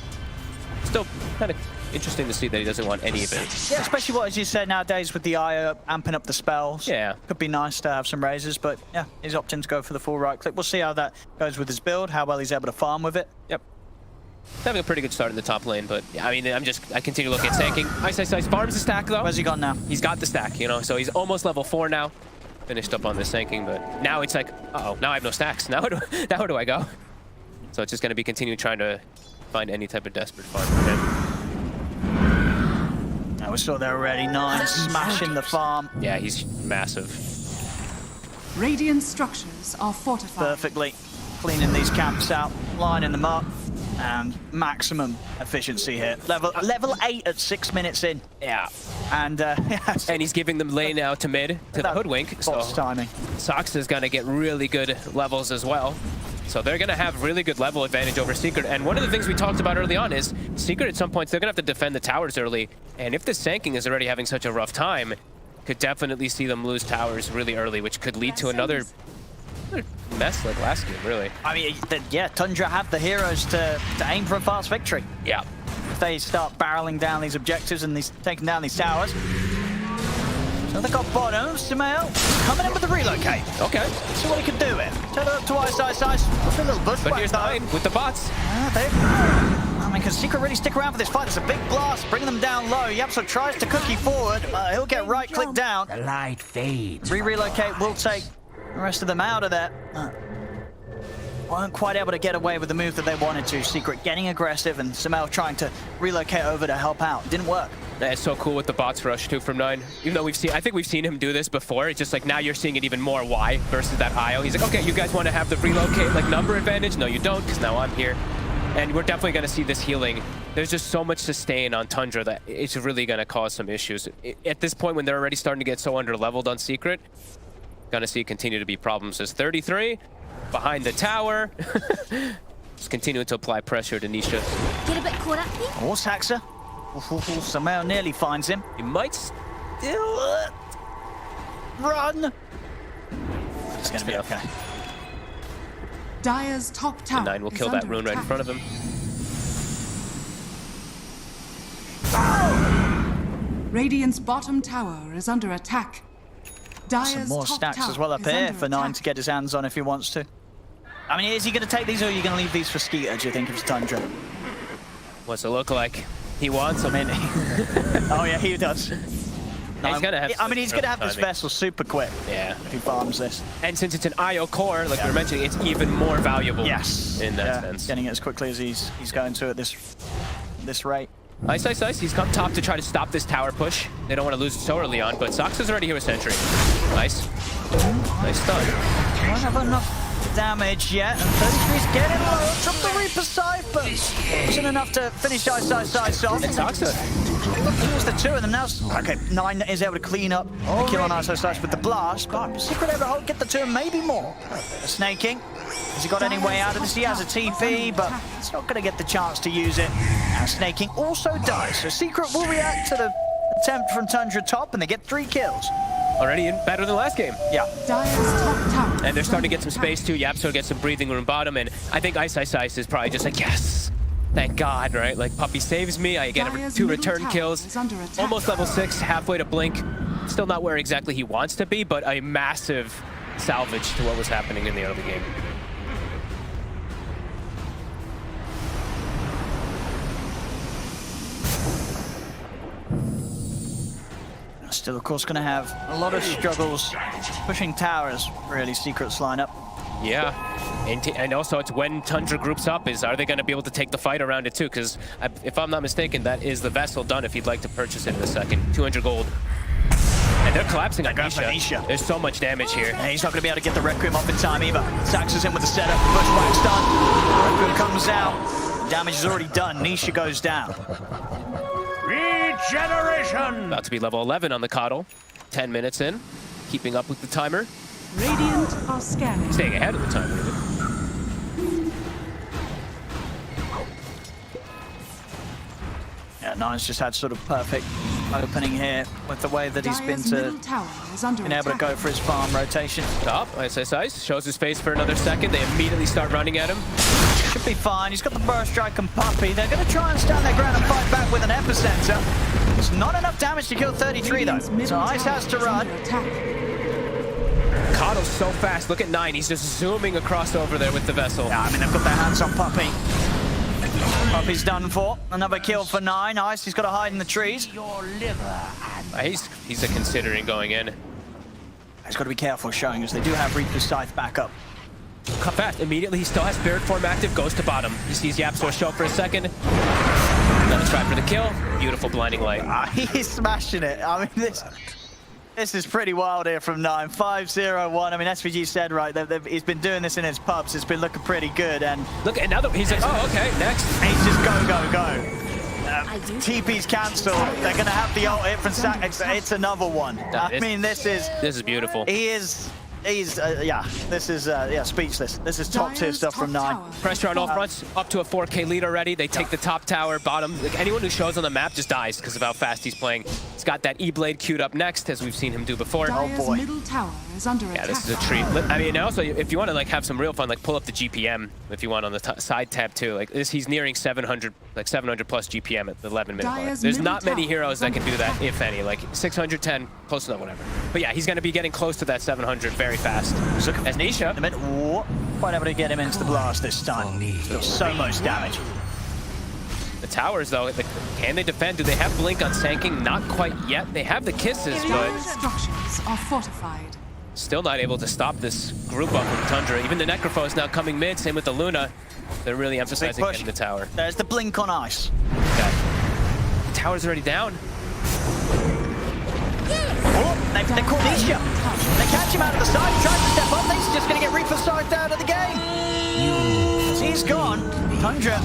Still kind of interesting to see that he doesn't want any of it. Yeah, especially what, as you said, nowadays with the IO amping up the spells. Yeah. Could be nice to have some raises, but yeah, he's opting to go for the full right-click. We'll see how that goes with his build, how well he's able to farm with it. Yep. Having a pretty good start in the top lane, but yeah, I mean, I continue looking at tanking. Ice farms the stack, though. Where's he got now? He's got the stack, you know, so he's almost level 4 now. Finished up on this tanking, but now it's like, uh-oh, now I have no stacks. Now where do I go? So it's just going to be continuing trying to find any type of desperate farm for him. Now we saw there already, 9 smashing the farm. Yeah, he's massive. Radiant structures are fortified. Perfectly cleaning these camps out, lining them up. And maximum efficiency here. Level 8 at 6 minutes in. Yeah. And yes. And he's giving them lane out to mid to the Hoodwink. So timing. Sox is going to get really good levels as well. So they're going to have really good level advantage over Secret. And one of the things we talked about early on is Secret at some points, they're going to have to defend the towers early. And if the Sanking is already having such a rough time, could definitely see them lose towers really early, which could lead to another mess like last game, really. I mean, yeah, Tundra have the heroes to aim for a fast victory. Yeah. If they start barreling down these objectives and taking down these towers. So they got bottom, Sumail coming in with the relocate. Okay. See what he can do here. Turn it up to Ice. What's a little bush But here's 9 with the bots. I mean, can Secret really stick around for this fight? It's a big blast, bringing them down low. Yapso tries to cookie forward. He'll get right click down. The light fades. Relocate will take the rest of them out of there. Weren't quite able to get away with the move that they wanted to. Secret getting aggressive and Sumail trying to relocate over to help out. Didn't work. It's so cool with the bots rush too from 9. Even though I think we've seen him do this before. It's just like now you're seeing it even more. Why versus that IO? He's like, okay, you guys want to have the relocate like number advantage? No, you don't, because now I'm here. And we're definitely going to see this healing. There's just so much sustain on Tundra that it's really going to cause some issues. At this point, when they're already starting to get so under-leveled on Secret, gonna see continue to be problems. As 33 behind the tower. Just continuing to apply pressure to Nisha. Get a bit caught up here. Oh, Saxa. Sumail nearly finds him. He might still run. It's gonna be okay. Dire's top tower. And 9 will kill that rune right in front of him. Radiant's bottom tower is under attack. Some more stacks as well up here for 9 to get his hands on if he wants to. I mean, is he going to take these or are you going to leave these for Skeeter, do you think, if it's Tundra? What's it look like? He wants them. Oh, yeah, he does. No, he's gonna have he's going to have this vessel super quick. Yeah. If he farms this. And since it's an IO core, like we were mentioning, it's even more valuable. Yes. In that sense. Getting it as quickly as he's going to at this rate. Ice. He's come top to try to stop this tower push. They don't want to lose it so early on, but Sox is already here with Sentry. Nice. Nice stun. Won't have enough damage yet, and 33's getting low. Drop the Reaper Scythe, but isn't enough to finish Ice off. And Soxa. Here's the 2 of them now. Okay, 9 is able to clean up the kill on Ice with the blast, but Secret able to get the 2 and maybe more. The snaking. Has he got any way out of this? He has a TP, but he's not going to get the chance to use it. And snaking also dies, so Secret will react to the attempt from Tundra top, and they get 3 kills. Already better than last game. Yeah. Dire's top tower. And they're starting to get some space too. Yapso gets some breathing room bottom, and I think Ice is probably just like, yes, thank God, right? Like, Puppy saves me, I get 2 return kills. Almost level 6, halfway to Blink. Still not where exactly he wants to be, but a massive salvage to what was happening in the early game. Still, of course, going to have a lot of struggles pushing towers, really, Secret's lineup. Yeah, and also it's when Tundra groups up are they going to be able to take the fight around it too? Because if I'm not mistaken, that is the vessel done if you'd like to purchase it in a second. 200 gold. And they're collapsing on Nisha. There's so much damage here. And he's not going to be able to get the Requiem off in time either. Sax is in with the setup. Bushwhack's done. Requiem comes out. Damage is already done. Nisha goes down. Regeneration! About to be level 11 on the Kalo. 10 minutes in. Keeping up with the timer. Radiant are scanning. Staying ahead of the timer, even. Yeah, Nine's just had sort of perfect opening here with the way that he's been able to go for his farm rotation. Top, ice. Shows his face for another second. They immediately start running at him. Should be fine. He's got the burst strike and puppy. They're going to try and stand their ground and fight back with an epicenter. It's not enough damage to kill 33 though. So Ice has to run. Kalo's so fast. Look at 9. He's just zooming across over there with the vessel. Yeah, I mean, they've got their hands on Puppy. Puppy's done for. Another kill for 9. Ice, he's got to hide in the trees. He's considering going in. He's got to be careful showing us. They do have Reaper's Scythe back up. Cut fast. Immediately, he still has Spirit Form active. Goes to bottom. He sees Yapsor show for a second. Another try for the kill. Beautiful blinding light. He's smashing it. I mean, this is pretty wild here from 9. 5-0-1. I mean, SVG said right. He's been doing this in his pubs. It's been looking pretty good. And look, another. He's like, oh, okay, next. He's just go. TP's cancelled. They're going to have the ult hit from Sax. It's another one. I mean, this is beautiful. Yeah, this is speechless. This is top tier stuff from 9. Pressure on all fronts, up to a 4K lead already. They take the top tower, bottom. Like, anyone who shows on the map just dies because of how fast he's playing. He's got that E-Blade queued up next, as we've seen him do before. Oh boy. Middle tower is under attack. Yeah, this is a treat. I mean, also, if you want to like have some real fun, like pull up the GPM if you want on the side tab too. Like this, he's nearing 700, like 700 plus GPM at the 11-minute mark. There's not many heroes that can do that, if any. Like 610, close enough, whatever. But yeah, he's going to be getting close to that 700 very fast. As Nisha. Quite able to get him into the blast this time. Still so much damage. The towers, though, can they defend? Do they have Blink on Sanking? Not quite yet. They have the kisses, but structures are fortified. Still not able to stop this group up from Tundra. Even the Necrophos is now coming mid. Same with the Luna. They're really emphasizing getting the tower. There's the Blink on Ice. Okay. The tower's already down. Oh, they caught Nisha. They catch him out of the side. He tries to step up. He's just going to get Reaper Scythed out of the game. He's gone. Tundra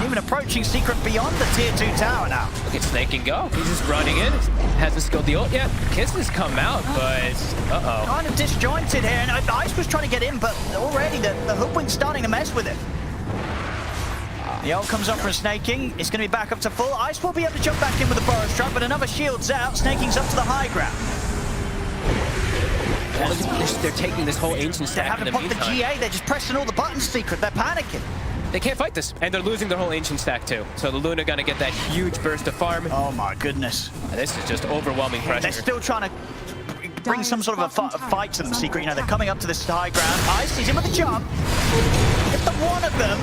even approaching Secret beyond the tier 2 tower now. Look at Snake and go. He's just running in. Hasn't skilled the ult yet. Kisses come out, but Kind of disjointed here. And Ice was trying to get in, but already the Hoodwink's starting to mess with him. The ult comes up from Snaking. It's going to be back up to full. Ice will be able to jump back in with the Burrow Strike, but another shield's out. Snaking's up to the high ground. They're taking this whole ancient stack. They haven't popped the GA. They're just pressing all the buttons, Secret. They're panicking. They can't fight this, and they're losing their whole ancient stack too. So the Luna gonna get that huge burst of farm. Oh my goodness. And this is just overwhelming pressure. They're still trying to bring some sort of a fight to them, Secret. You know, they're coming up to this high ground. Ice, he's in with the jump. Get the one of them.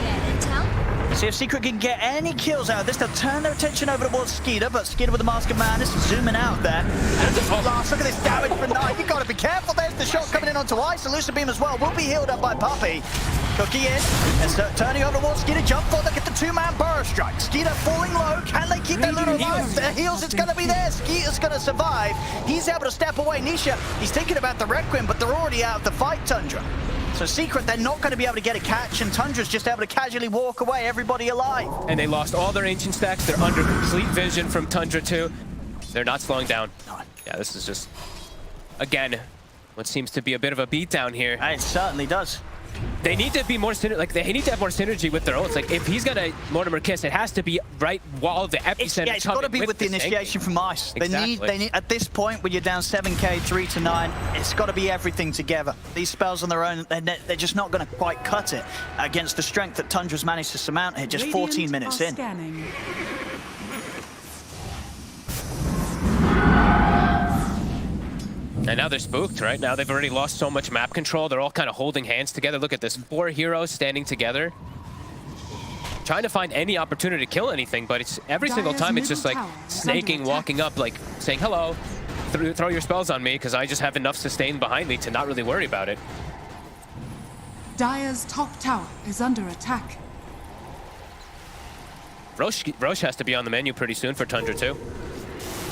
See if Secret can get any kills out of this. They'll turn their attention over towards Skeeter, but Skeeter with the Mask of Madness zooming out there. And the blast, look at this damage from 9. You've got to be careful. There's the shot coming in onto Ice. Elusive Beam as well. Will be healed up by Puppy. Cookie in, and so turning over towards Skeeter. Jump for, look at the 2-man Burrow Strike. Skeeter falling low. Can they keep their Luna alive? Their heals, it's going to be there. Skeeter's going to survive. He's able to step away. Nisha, he's thinking about the Requiem, but they're already out of the fight, Tundra. So Secret, they're not going to be able to get a catch, and Tundra's just able to casually walk away, everybody alive. And they lost all their ancient stacks. They're under complete vision from Tundra too. They're not slowing down. Yeah, this is just, again, what seems to be a bit of a beatdown here. It certainly does. They need to be more they need to have more synergy with their ults. Like if he's gonna Mortimer Kiss, it has to be right while the epicenter. It's got to be with the initiation from Ice. Exactly. They need at this point when you're down 7k, 3-9. It's got to be everything together. These spells on their own, they're just not going to quite cut it against the strength that Tundra's managed to surmount here. Just 14 minutes in. Scanning. And now they're spooked, right? Now they've already lost so much map control. They're all kind of holding hands together. Look at this, 4 heroes standing together. Trying to find any opportunity to kill anything, but it's every single time it's just like snaking, walking up, like saying, hello, throw your spells on me, because I just have enough sustain behind me to not really worry about it. Dire's top tower is under attack. Roche has to be on the menu pretty soon for Tundra too.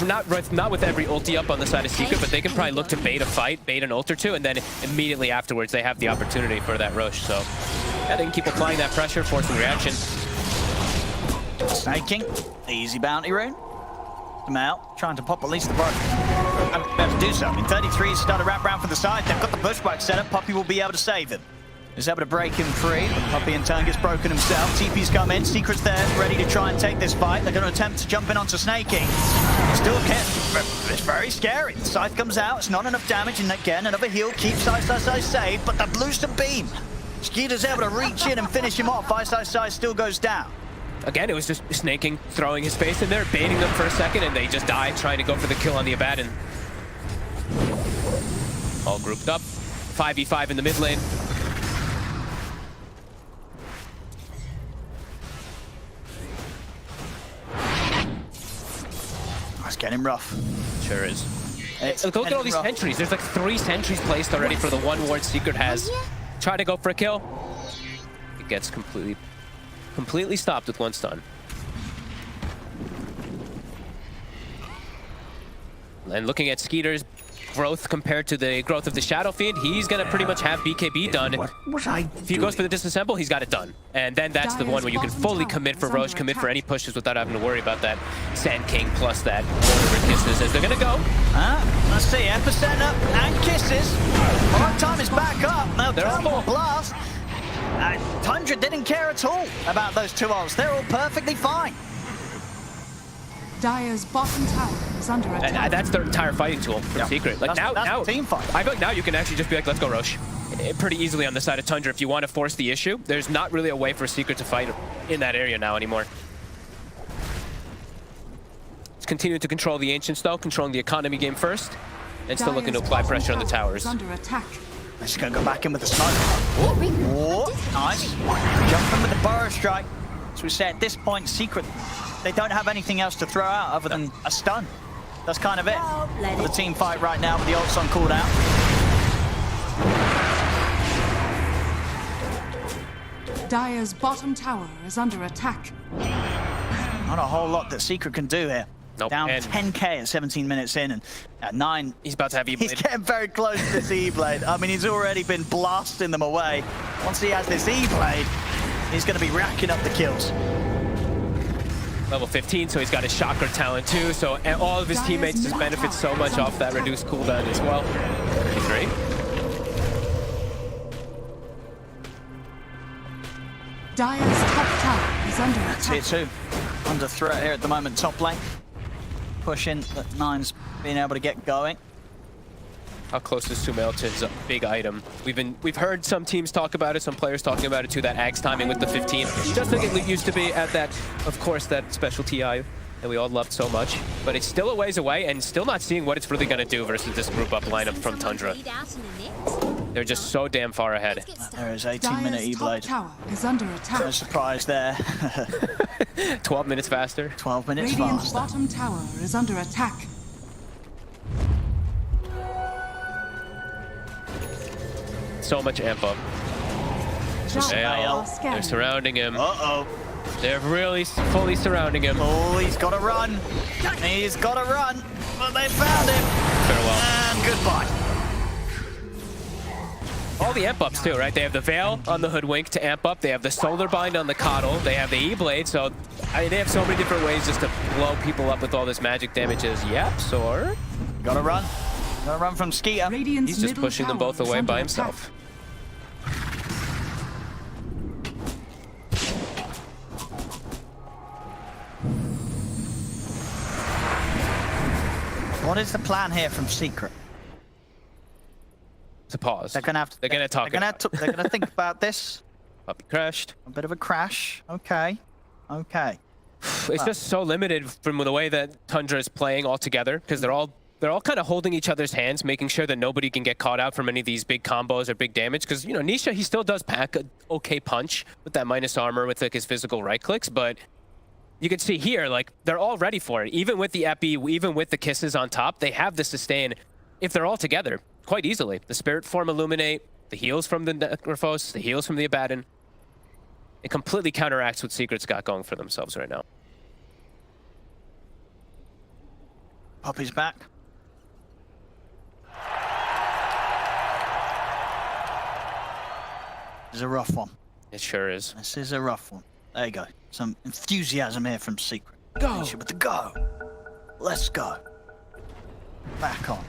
Not with every ulti up on the side of Secret, but they can probably look to bait a fight, bait an ult or two, and then immediately afterwards they have the opportunity for that Roche. So yeah, they can keep applying that pressure, forcing reaction. Snaking, easy bounty rune. Mal trying to pop at least the bro. I'm about to do so. In 33, start a wrap round for the side. They've got the pushback set up. Puppy will be able to save him. Is able to break him free. Puppy in turn gets broken himself. TP's come in. Secret's there, ready to try and take this fight. They're going to attempt to jump in onto Snaking. Still can't. It's very scary. The scythe comes out. It's not enough damage. And again, another heal keeps Ice saved. But the blues to beam. Skeeter's able to reach in and finish him off. Ice still goes down. Again, it was just Snaking throwing his face in there, baiting them for a second, and they just died trying to go for the kill on the Abaddon. All grouped up. 5v5 in the mid lane. It's getting rough. Sure is. Look at all these sentries. There's like 3 sentries placed already for the 1 ward Secret has. Try to go for a kill. It gets completely stopped with 1 stun. And looking at Skeeter's growth compared to the growth of the Shadow Fiend, he's gonna pretty much have BKB done. If he goes for the disassemble, he's got it done. And then that's the one where you can fully commit for Roche, commit for any pushes without having to worry about that Sand King plus that Warrior Kisses as they're gonna go. Let's see, Epicenter up and Kisses. Hard time is back up. Now they're all full. Blast. Tundra didn't care at all about those 2 ults. They're all perfectly fine. Dire's bottom tower is under attack. And that's their entire fighting tool from Secret. Like now, team fight. I feel like now you can actually just be like, let's go Roche. Pretty easily on the side of Tundra if you want to force the issue. There's not really a way for Secret to fight in that area now anymore. It's continuing to control the Ancients though, controlling the economy game first, and still looking to apply pressure on the towers. Under attack. Just gonna go back in with the smoke. Nice. Jumping with the burrow strike. As we say, at this point, Secret, they don't have anything else to throw out other than a stun. That's kind of it. The team fight right now with the ults on cooldown. Dire's bottom tower is under attack. Not a whole lot that Secret can do here. Nope. Down 10k at 17 minutes in, and at 9... He's about to have E-Blade. He's getting very close to this E-Blade. I mean, he's already been blasting them away. Once he has this E-Blade, he's going to be racking up the kills. Level 15, so he's got his Shocker talent too, so all of his teammates just benefit so much off that reduced cooldown as well. 33. Dire's top tower is under attack. Tier 2. Under threat here at the moment, top lane. Pushing, but Nine's being able to get going. How close is Sumail to his big item? We've heard some teams talk about it, some players talking about it too, that Axe timing with the 15. Just like it used to be at that, of course, that special TI that we all loved so much. But it's still a ways away and still not seeing what it's really going to do versus this group up lineup from Tundra. They're just so damn far ahead. There is 18-minute E-Blade. Tower is under attack. No surprise there. 12 minutes faster. 12 minutes Radiant's faster. bottom tower is under attack. So much amp up. They're surrounding him. Uh-oh. They're really fully surrounding him. Oh, he's got to run. He's got to run. But they found him. Farewell. And goodbye. All the amp ups too, right? They have the Veil on the Hoodwink to amp up. They have the Solar Bind on the Coddle. They have the E-Blade. So I mean, they have so many different ways just to blow people up with all this magic damage as Yaps or... Gotta run. Gotta run from Skeeter. He's just pushing them both away by himself. What is the plan here from Secret? To pause. They're gonna have to. They're gonna talk. They're gonna think about this. Puppy crashed. A bit of a crash. Okay. Okay. It's just so limited from the way that Tundra is playing altogether because they're all kind of holding each other's hands, making sure that nobody can get caught out from any of these big combos or big damage. Because you know Nisha, he still does pack an okay punch with that minus armor with like his physical right clicks, but you can see here like they're all ready for it. Even with the epi, even with the kisses on top, they have the sustain if they're all together quite easily. The Spirit Form Illuminate, The heals from the Necrophos, the heals from the Abaddon. It completely counteracts what Secret's got going for themselves right now. Poppy's back. This is a rough one. It sure is. This is a rough one. There you go. Some enthusiasm here from Secret. Go! With the go. Let's go. Back on.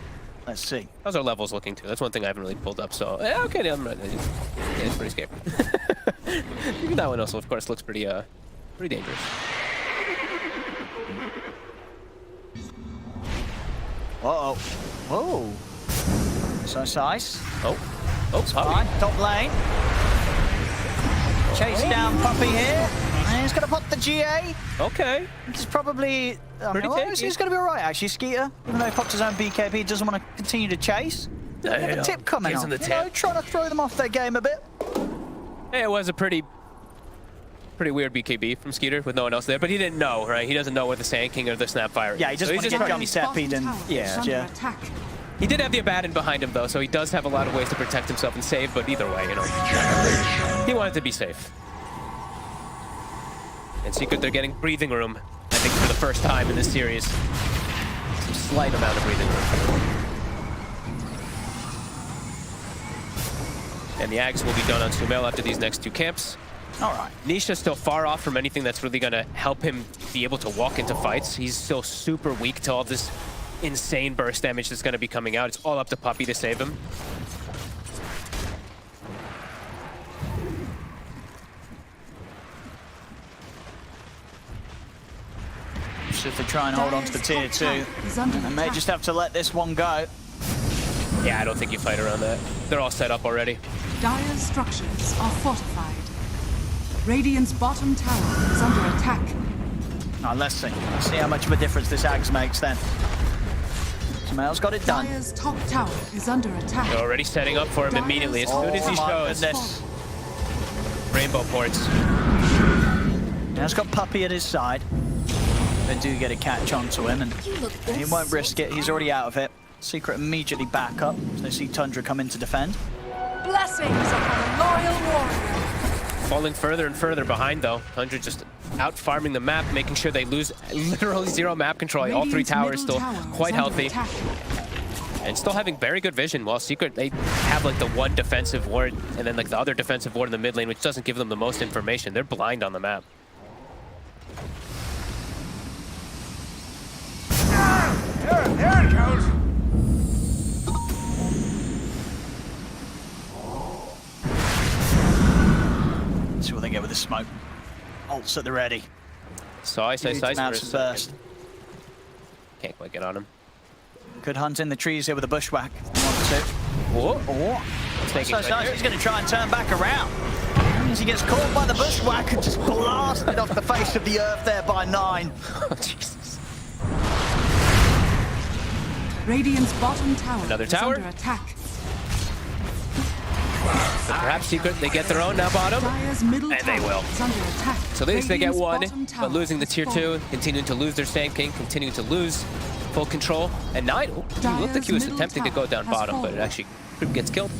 Let's see. How's our levels looking too? That's one thing I haven't really pulled up, so... okay, I'm right. Yeah, it's pretty scary. That one also, of course, looks pretty dangerous. Uh-oh. Whoa. So nice. Oh, Puppy. Top lane. Chase down Puppy here. And he's going to pop the GA. Okay. He's probably... he's going to be all right, actually, Skeeter. Even though he popped his own BKB, he doesn't want to continue to chase. Yeah, a tip coming on. Trying to throw them off their game a bit. Hey, it was a pretty weird BKB from Skeeter with no one else there, but he didn't know, right? He doesn't know where the Sand King or the Snapfire is. Yeah, he just wants to get Gummy Seppied and... Yeah. He did have the Abaddon behind him, though, so he does have a lot of ways to protect himself and save, but either way, you know, he wanted to be safe. And Secret, they're getting breathing room, I think, for the first time in this series. Some slight amount of breathing room. And the Ags will be done on Sumail after these next two camps. All right. Nisha's still far off from anything that's really going to help him be able to walk into fights. He's still super weak to all this insane burst damage that's going to be coming out. It's all up to Puppy to save him. So if they try and hold on to the tier 2, they may just have to let this one go. Yeah, I don't think you fight around that. They're all set up already. Dire's structures are fortified. Radiant's bottom tower is under attack. Now let's see. Let's see how much of a difference this Ags makes then. Sumail's got it done. Dire's top tower is under attack. They're already setting up for him immediately as soon as he shows. Goodness. Rainbow ports. Now he's got Puppy at his side. They do get a catch onto him, and he won't risk it. He's already out of it. Secret immediately back up. So they see Tundra come in to defend. Blessings upon a loyal warrior. Falling further and further behind, though. Tundra just out farming the map, making sure they lose literally zero map control. All three towers still quite healthy. And still having very good vision, while Secret, they have like the one defensive ward and then like the other defensive ward in the mid lane, which doesn't give them the most information. They're blind on the map. There it goes. Let's see what they get with the smoke. Ults at the ready. So ice. Burst. Can't quite get on him. Good hunt in the trees here with a bushwhack. Whoa. He's going to try and turn back around. As he gets caught by the bushwhack and just blasted off the face of the earth there by 9. Oh, Jesus. Radiant's bottom tower Another is tower. under attack. So perhaps Secret, they get their own now bottom, Dire's middle and they tower will. is under attack. So at least they get Radiant's one, bottom tower but losing the tier has 2, fallen. continuing to lose their Sand King, continuing to lose full control. And 9, he looked like he was middle attempting to go down tower has bottom, but it fallen. actually gets killed.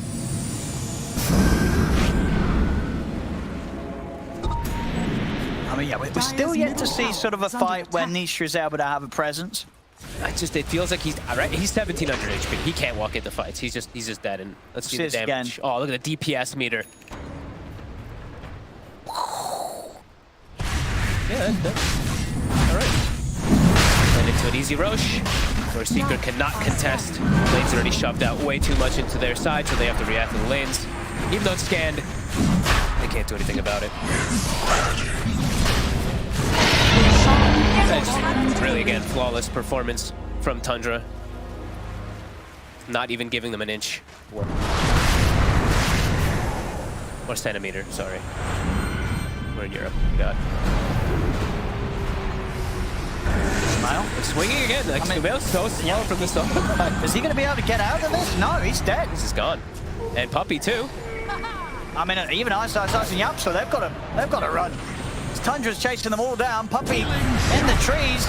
I mean, yeah, we're still yet to see sort of a fight where Nisha is able to have a presence. It feels like he's 1700 HP. He can't walk into fights. He's just dead. And let's see the damage. Oh, look at the DPS meter. Yeah, that's all right. And into an easy Roche, where Secret cannot contest. Lanes already shoved out way too much into their side, so they have to react to the lanes. Even though it's scanned, they can't do anything about it. That's really, again, flawless performance from Tundra. Not even giving them an inch. Or centimeter, sorry. We're in Europe. God. Smile. Swinging again. Like, Sumail's so slow from the start. Is he going to be able to get out of this? No, he's dead. This is gone. And Puppy, too. I mean, even Ice and Yap, so they've got to run. Tundra's chasing them all down. Puppy in the trees.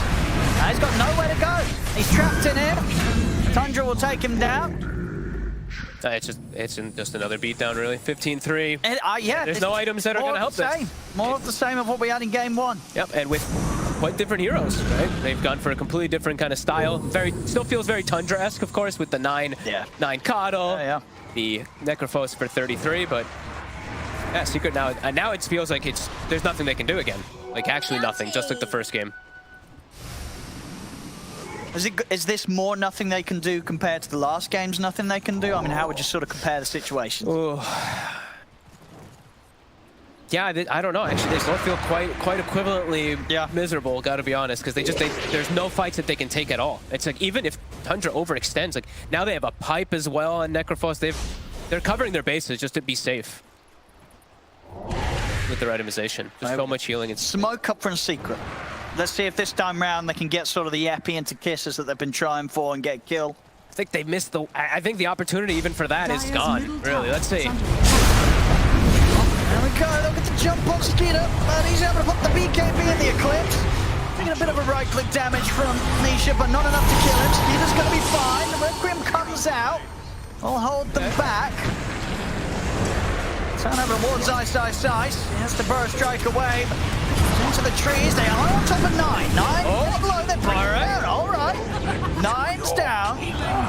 Now he's got nowhere to go. He's trapped in here. Tundra will take him down. It's just another beatdown, really. 15-3. And, yeah, there's no items that are going to help this. More of the same of what we had in game 1. Yep, and with quite different heroes, right? They've gone for a completely different kind of style. Still feels very Tundra-esque, of course, with the 9 Kalo, the Necrophos for 33, but yeah, Secret now. And now it feels like there's nothing they can do again. Like actually nothing, just like the first game. Is this more nothing they can do compared to the last game's nothing they can do? I mean, how would you sort of compare the situations? Yeah, I don't know. Actually, they both feel quite equivalently miserable. Got to be honest, because there's no fights that they can take at all. It's like even if Tundra overextends, like now they have a pipe as well on Necrophos. They're covering their bases just to be safe with their itemization. Just so much healing. Smoke up from Secret. Let's see if this time round they can get sort of the Epi into kisses that they've been trying for and get a kill. I think they missed I think the opportunity even for that is gone. Really, let's see. There we go, look at the jump on Skeeter, and he's able to put the BKB in the Eclipse. Taking a bit of a right-click damage from Nisha, but not enough to kill him. Skeeter's going to be fine. The Requiem comes out. We'll hold them back. Turnover towards Ice. He has to burst strike away. Into the trees, they are on top of 9. 9 below, they're bringing down. All right. 9's down.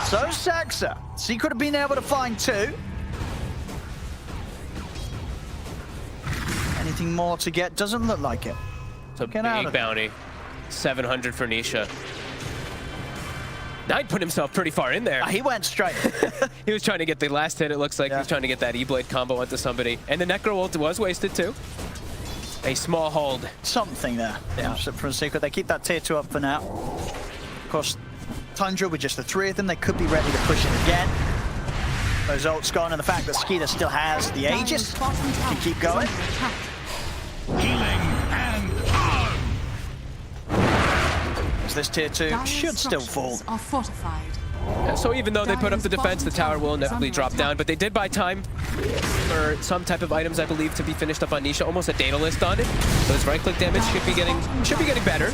So Saxa. Secret have been able to find 2. Anything more to get? Doesn't look like it. It's a big bounty. 700 for Nisha. 9 put himself pretty far in there. He went straight. He was trying to get the last hit, it looks like. He was trying to get that E-Blade combo onto somebody. And the Necro ult was wasted too. A small hold. Something there. Yeah. From Secret. They keep that tier 2 up for now. Of course, Tundra with just the 3 of them, they could be ready to push it again. Those ults gone, and the fact that Skeeter still has the Aegis can keep going. Healing and on. As this tier 2 should still fall. Are fortified. Yeah, so even though they put up the defense, the tower will inevitably drop down, but they did buy time for some type of items, I believe, to be finished up on Nisha. Almost a data list on it. So his right-click damage should be getting better.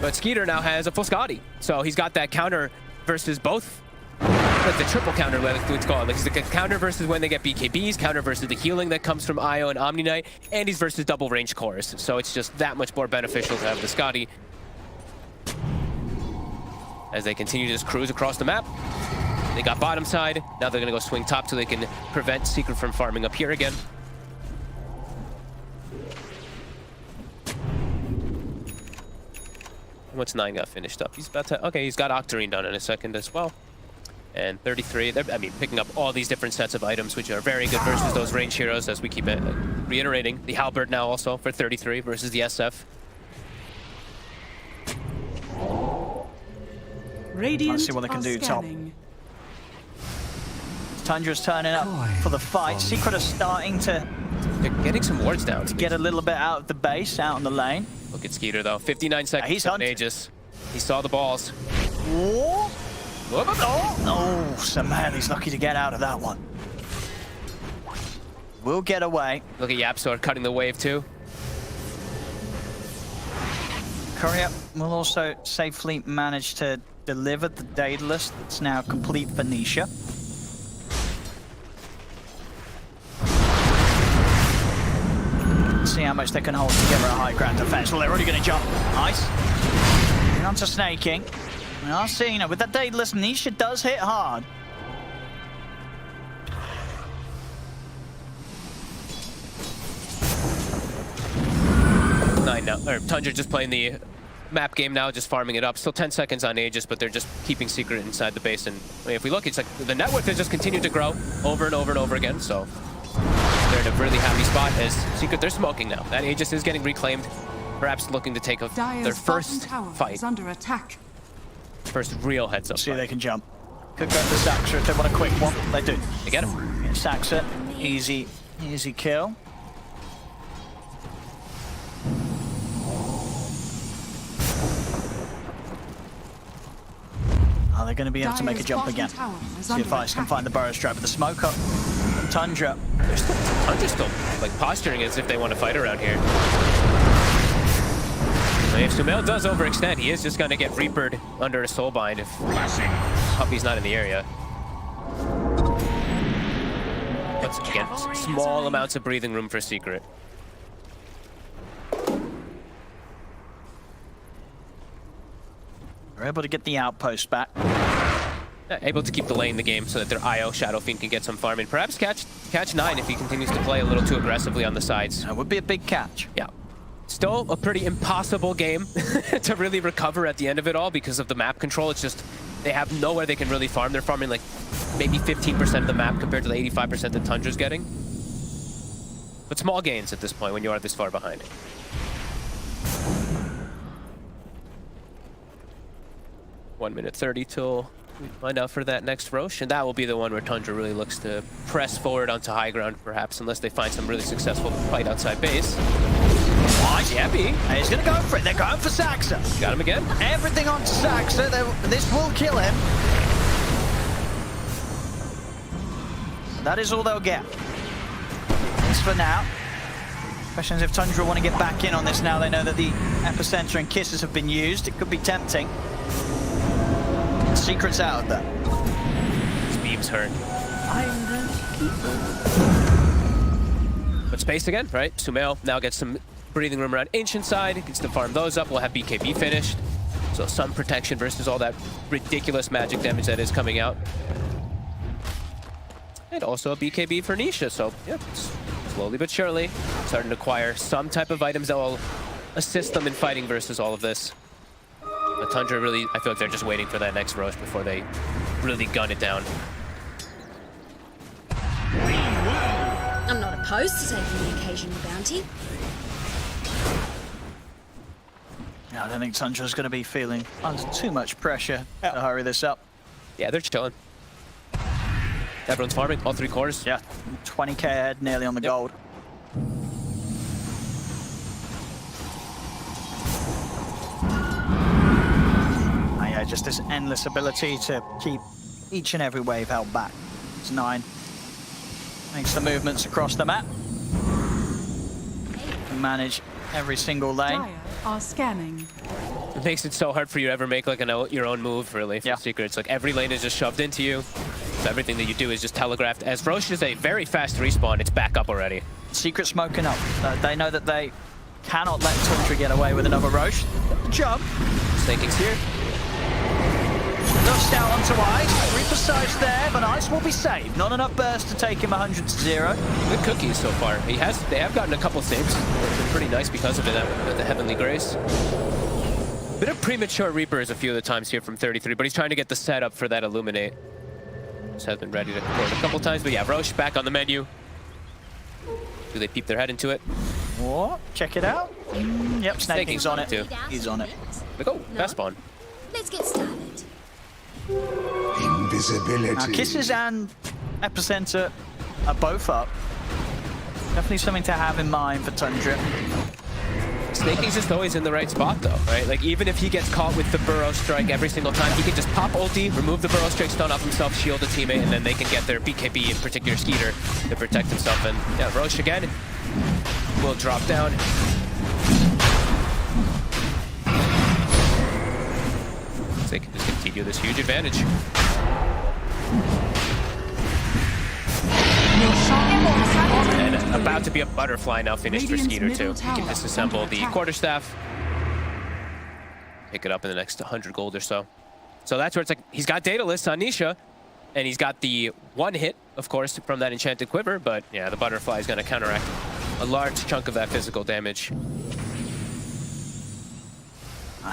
But Skeeter now has a full Scotty, so he's got that counter versus both. Like the triple counter, let's call it. Like he's a counter versus when they get BKBs, counter versus the healing that comes from Io and Omni Knight, and he's versus double range cores. So it's just that much more beneficial to have the Scotty. As they continue to just cruise across the map. They got bottom side. Now they're going to go swing top so they can prevent Secret from farming up here again. What's 9 got finished up? He's about to... Okay, he's got Octarine done in a second as well. And 33, I mean, picking up all these different sets of items, which are very good versus those range heroes, as we keep reiterating. The Halberd now also for 33 versus the SF. Let's see what they can do, Tom. Tundra's turning up for the fight. Secret are starting to... They're getting some wards down. To get a little bit out of the base, out on the lane. Look at Skeeter, though. 59 seconds he's on Aegis. He saw the balls. Oh, Sampe, he's lucky to get out of that one. We'll get away. Look at Yapsor cutting the wave, too. Courier will also safely manage to deliver the Daedalus that's now complete for Nisha. See how much they can hold together at high ground defense. Well, they're already going to jump. Nice. Moving on to snaking. We are seeing it with that Daedalus. Nisha does hit hard. Tundra just playing the map game now, just farming it up. Still 10 seconds on Aegis, but they're just keeping Secret inside the base. And I mean, if we look, it's like the net worth has just continued to grow over and over and over again. So they're in a really happy spot as Secret, they're smoking now. That Aegis is getting reclaimed, perhaps looking to take their first fight. Under attack. First real heads up. See if they can jump. Could go to Saxa if they want a quick one. They do. They get him. Saxa, easy kill. Are they going to be able to make a jump again? See if Ice can find the burrow strike with the smoke up. Tundra. Tundra's still like posturing as if they want to fight around here. If Sumail does overextend, he is just going to get Reapered under a soulbind if Puppy's not in the area. But again, small amounts of breathing room for Secret. They're able to get the outpost back. Able to keep delaying the game so that their IO Shadow Fiend can get some farm and perhaps catch 9 if he continues to play a little too aggressively on the sides. That would be a big catch. Yeah. Still a pretty impossible game to really recover at the end of it all because of the map control. It's just, they have nowhere they can really farm. They're farming like maybe 15% of the map compared to the 85% that Tundra's getting. But small gains at this point when you are this far behind. One minute 30 till we find out for that next Roche, and that will be the one where Tundra really looks to press forward onto high ground, perhaps, unless they find some really successful fight outside base. Nice. Yeah, B. He's going to go for it. They're going for Saxa. Got him again. Everything onto Saxa. This will kill him. That is all they'll get. Thanks for now. Question is if Tundra want to get back in on this now. They know that the epicenter and kisses have been used. It could be tempting. Secret's out of that. His beam's hurt. But space again, right? Sumail now gets some breathing room around Ancient side. Gets to farm those up. We'll have BKB finished. So some protection versus all that ridiculous magic damage that is coming out. And also a BKB for Nisha. So, yeah, slowly but surely starting to acquire some type of items that will assist them in fighting versus all of this. But Tundra really, I feel like they're just waiting for that next Roche before they really gun it down. I'm not opposed to taking the occasional bounty. Yeah, I don't think Tundra's going to be feeling under too much pressure to hurry this up. Yeah, they're chilling. Everyone's farming, all 3 cores. Yeah, 20k ahead, nearly on the gold. Yeah, just this endless ability to keep each and every wave held back. It's 9. Makes the movements across the map. Can manage every single lane. Dire are scanning. It makes it so hard for you to ever make like your own move, really, for Secret. It's like every lane is just shoved into you. So everything that you do is just telegraphed. As Roche is a very fast respawn, it's back up already. Secret smoking up. They know that they cannot let Tundra get away with another Roche. Jump. Snanking's here. Dust out onto Ice. Reaper size there, but Ice will be saved. Not enough burst to take him 100-0. Good cookies so far. They have gotten a couple saves. It's been pretty nice because of it with the Heavenly Grace. Bit of premature Reapers a few of the times here from 33, but he's trying to get the setup for that Illuminate. Just has been ready to record a couple times, but yeah, Roche back on the menu. Do they peep their head into it? What? Check it out. Yep, Snaking's on it. Too. He's on it. Like, oh, fast spawn. Let's get started. Invisibility. Now, Kisses and Epicenter are both up. Definitely something to have in mind for Tundra. Snaking's just always in the right spot, though, right? Like, even if he gets caught with the Burrow Strike every single time, he can just pop ulti, remove the Burrow Strike, stun off himself, shield a teammate, and then they can get their BKB, in particular Skeeter, to protect himself. And yeah, Roche again will drop down. So they can just continue this huge advantage. And about to be a butterfly now finished for Skeeter too. He can disassemble the quarterstaff. Pick it up in the next 100 gold or so. So that's where it's like, he's got data lists on Nisha, and he's got the 1 hit, of course, from that enchanted quiver, but yeah, the butterfly is going to counteract a large chunk of that physical damage.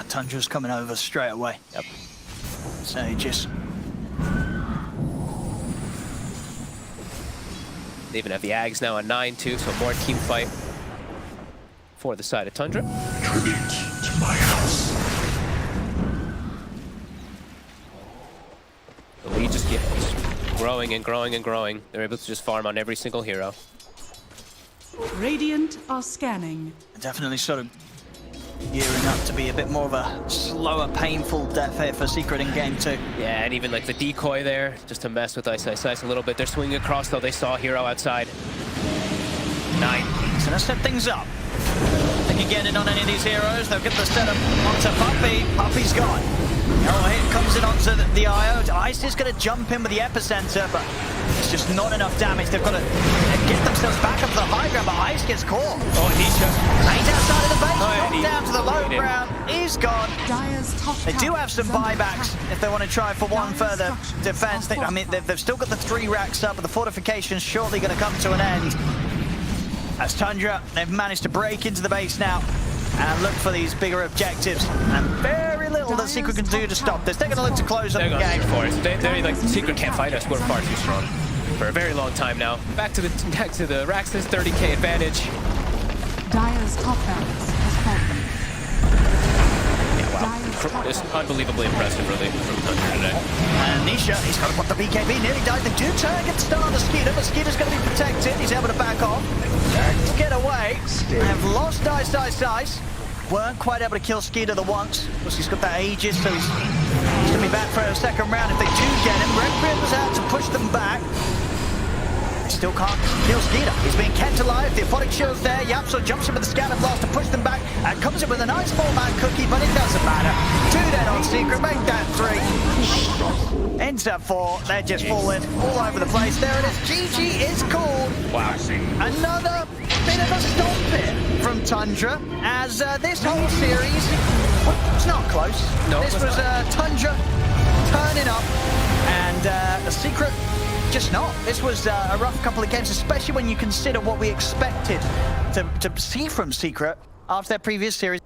Tundra's coming over straight away. Yep. So just... They even have the Ags now on 9 too, so more team fight for the side of Tundra. Tribute to my house. The lead just keeps growing and growing and growing. They're able to just farm on every single hero. Radiant are scanning. Definitely sort of gearing up to be a bit more of a slower, painful death here for Secret in game 2. Yeah, and even like the decoy there, just to mess with Ice a little bit. They're swinging across though. They saw a hero outside. 9. So let's set things up. They can get in on any of these heroes. They'll get the setup onto Puppey. Puppey's gone. Oh, here comes it onto levels at the IO. Ice is going to jump in with the epicenter, but it's just not enough damage. They've got to get themselves back up to the high ground, but Ice gets caught. Oh, Nisha. He's outside of the base, Oh, dropped down to the low ground. He's gone. Dire's top They do tower have some is under buybacks attack. if they want to try for one Dire's further structures defense. are I mean, they've still got the 3 racks up, but the fortification's shortly going to come to an end. As Tundra, they've managed to break into the base now and look for these bigger objectives. And very little that Secret can do to stop this. They're going to look to close up the game. They're like, Secret can't fight us. We're far too strong for a very long time now. Back to the Raxus 30k advantage. Dire's top barracks has fallen. Wow, it's unbelievably impressive, really, from Tundra today. And Nisha, he's got to put the BKB, nearly died. They do target the start of the Skeeter, but Skeeter's going to be protected. He's able to back off. Get away. They've lost Dice. Weren't quite able to kill Skeeter the once. Because he's got that Aegis, so he's going to be back for a second round if they do get him. Redbeard was out to push them back. They still can't kill Skeeter. He's being kept alive. The Aphotic Shield's there. Yapso jumps in with the Scatter Blast to push them back. And comes in with a nice 4-man cookie, but it doesn't matter. 2 dead on Secret. Make that 3. Ends up 4. They're just falling all over the place. There it is. GG is called. Wow. Another bit of a stomping from Tundra, as this whole series, well, it's not close. No, this was Tundra turning up, and the Secret just not. This was a rough couple of games, especially when you consider what we expected to see from Secret after their previous series.